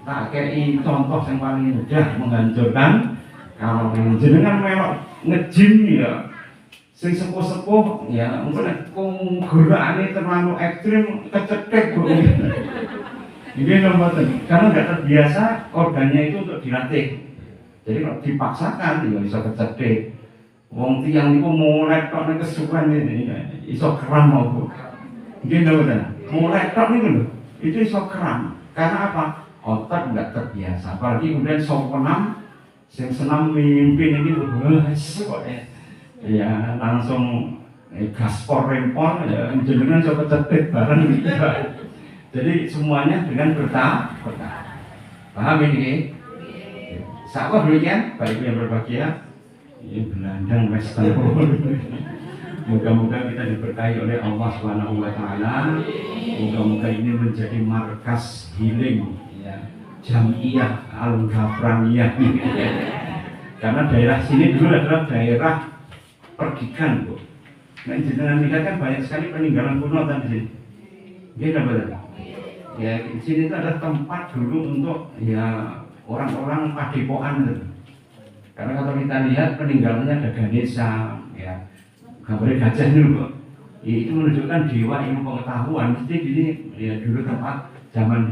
Tak kayak contoh yang paling mudah menghancurkan kalori. Jenengan melok nge-gym ya. Sing sepuh-sepuh ya mungkin gerakannya terlalu ekstrim kecetek Bu. Ini nomornya karena nggak terbiasa organnya itu untuk dilatih. Jadi kalau dipaksakan ya bisa kecetek. Wong tiang itu mulai kok nek kesukaan ini iso kram mau. Ini nomornya mulai kok ini loh. Itu iso kram. Karena apa? Otak nggak terbiasa. Apalagi kemudian sopenam yang senam mimpin ini kok ya langsung gaspor rempon ya jenengan coba cetek bareng gitu. Jadi semuanya dengan bertahap. Paham ini? Sahabat demikian, Bapak Ibu yang berbahagia. Ini belandang western. Moga-moga kita diberkahi oleh Allah Subhanahu wa taala. Moga-moga ini menjadi markas healing ya. Jamiah Al-Ghafraniyah. Karena daerah sini dulu adalah daerah perdikan Bu. Nah jenengan lihat kan banyak sekali peninggalan kuno tadi. Dia betul. Ya di sini itu ada tempat dulu untuk ya orang-orang padepokan. Karena kalau kita lihat peninggalannya ada Ganesha, ya gambarnya gajah dulu Bu. Itu menunjukkan dewa ilmu pengetahuan. Mesti ini ya dulu tempat zaman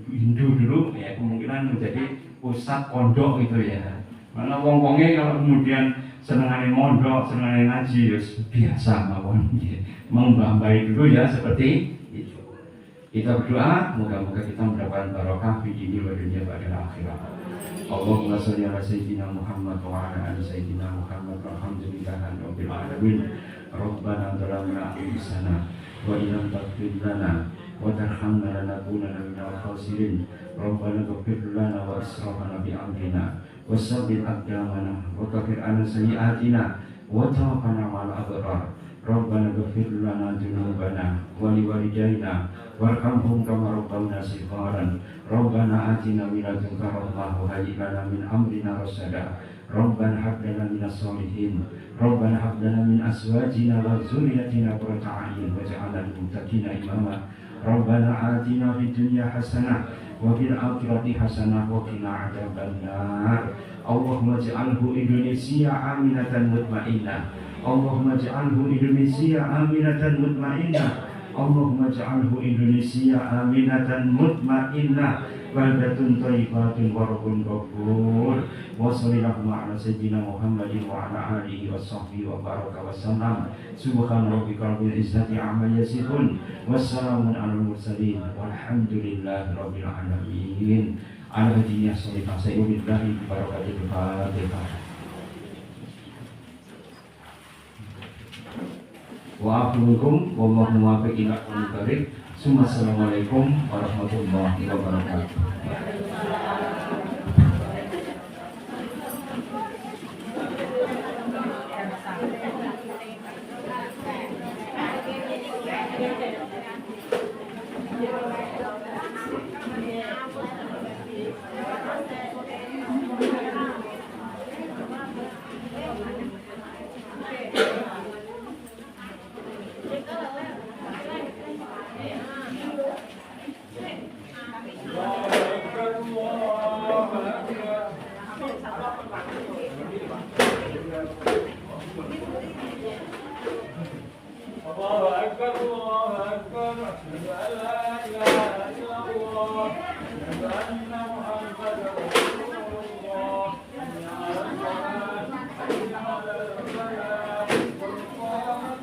Hindu dulu ya kemungkinan menjadi pusat pondok gitu ya. Mana wong-wongnya kalau kemudian senengane mondok, senengane ngaji ya biasa mawon membambai dulu ya seperti itu. Kita berdoa moga-moga kita mendapatkan barokah di dunia wa dunia pada akhirat. Allahumma shalli ala sayyidina Muhammad wa ala ali sayyidina Muhammad walhamdulillahi rabbil alamin. Rabbana dhalamna anfusana wa illam taghfir lana wa tarhamna lanakunanna minal khasirin. Rabbana ighfir lana wa israfana fi amrina wasabbit aqdamana wa kafir anna sayyi'atina wa tawaffana ma'al abrar. Rabbana ighfir lana dzunubana wa liwalidayna warhamhum kama rabbawna shigharan. Rabbana atina min ladunka rahmah wa hayyi lana min amrina rasada. Rabbana hab lana minas solihin. Rabbana hab lana min azwajina wa dzurriyyatina qurrata a'yun waj'alna lil muttaqina imama. Rabbana atina fid dunya hasanah wa fil akhirati hasanah wa qina adzabannar. Allahumma ij'alhu Indonesia aminatan mutmainnah. Allahumma ij'alhu Indonesia aminatan mutmainnah. Allahumma ij'alhu Indonesia aminatan mutmainnah. Baldatun thayyibatun wa rabbun ghafur. Wa sallallahu ala sayyidina Muhammadin wa ala alihi wa sahbihi wa baraka wa sallam. Subhana rabbika rabbil izzati amma yasifun. Wassalamun alal mursalin. Walhamdulillahi rabbil alamin. Al-Hadiyah Salihah Sayyudillahi Barakatul Fatihah. Wa akhlukum wallahu muwaffiq ila aqwamit thariq. Assalamualaikum warahmatullahi wabarakatuh. الله أكبر الله أكبر أشهد أن لا إله إلا الله أشهد أن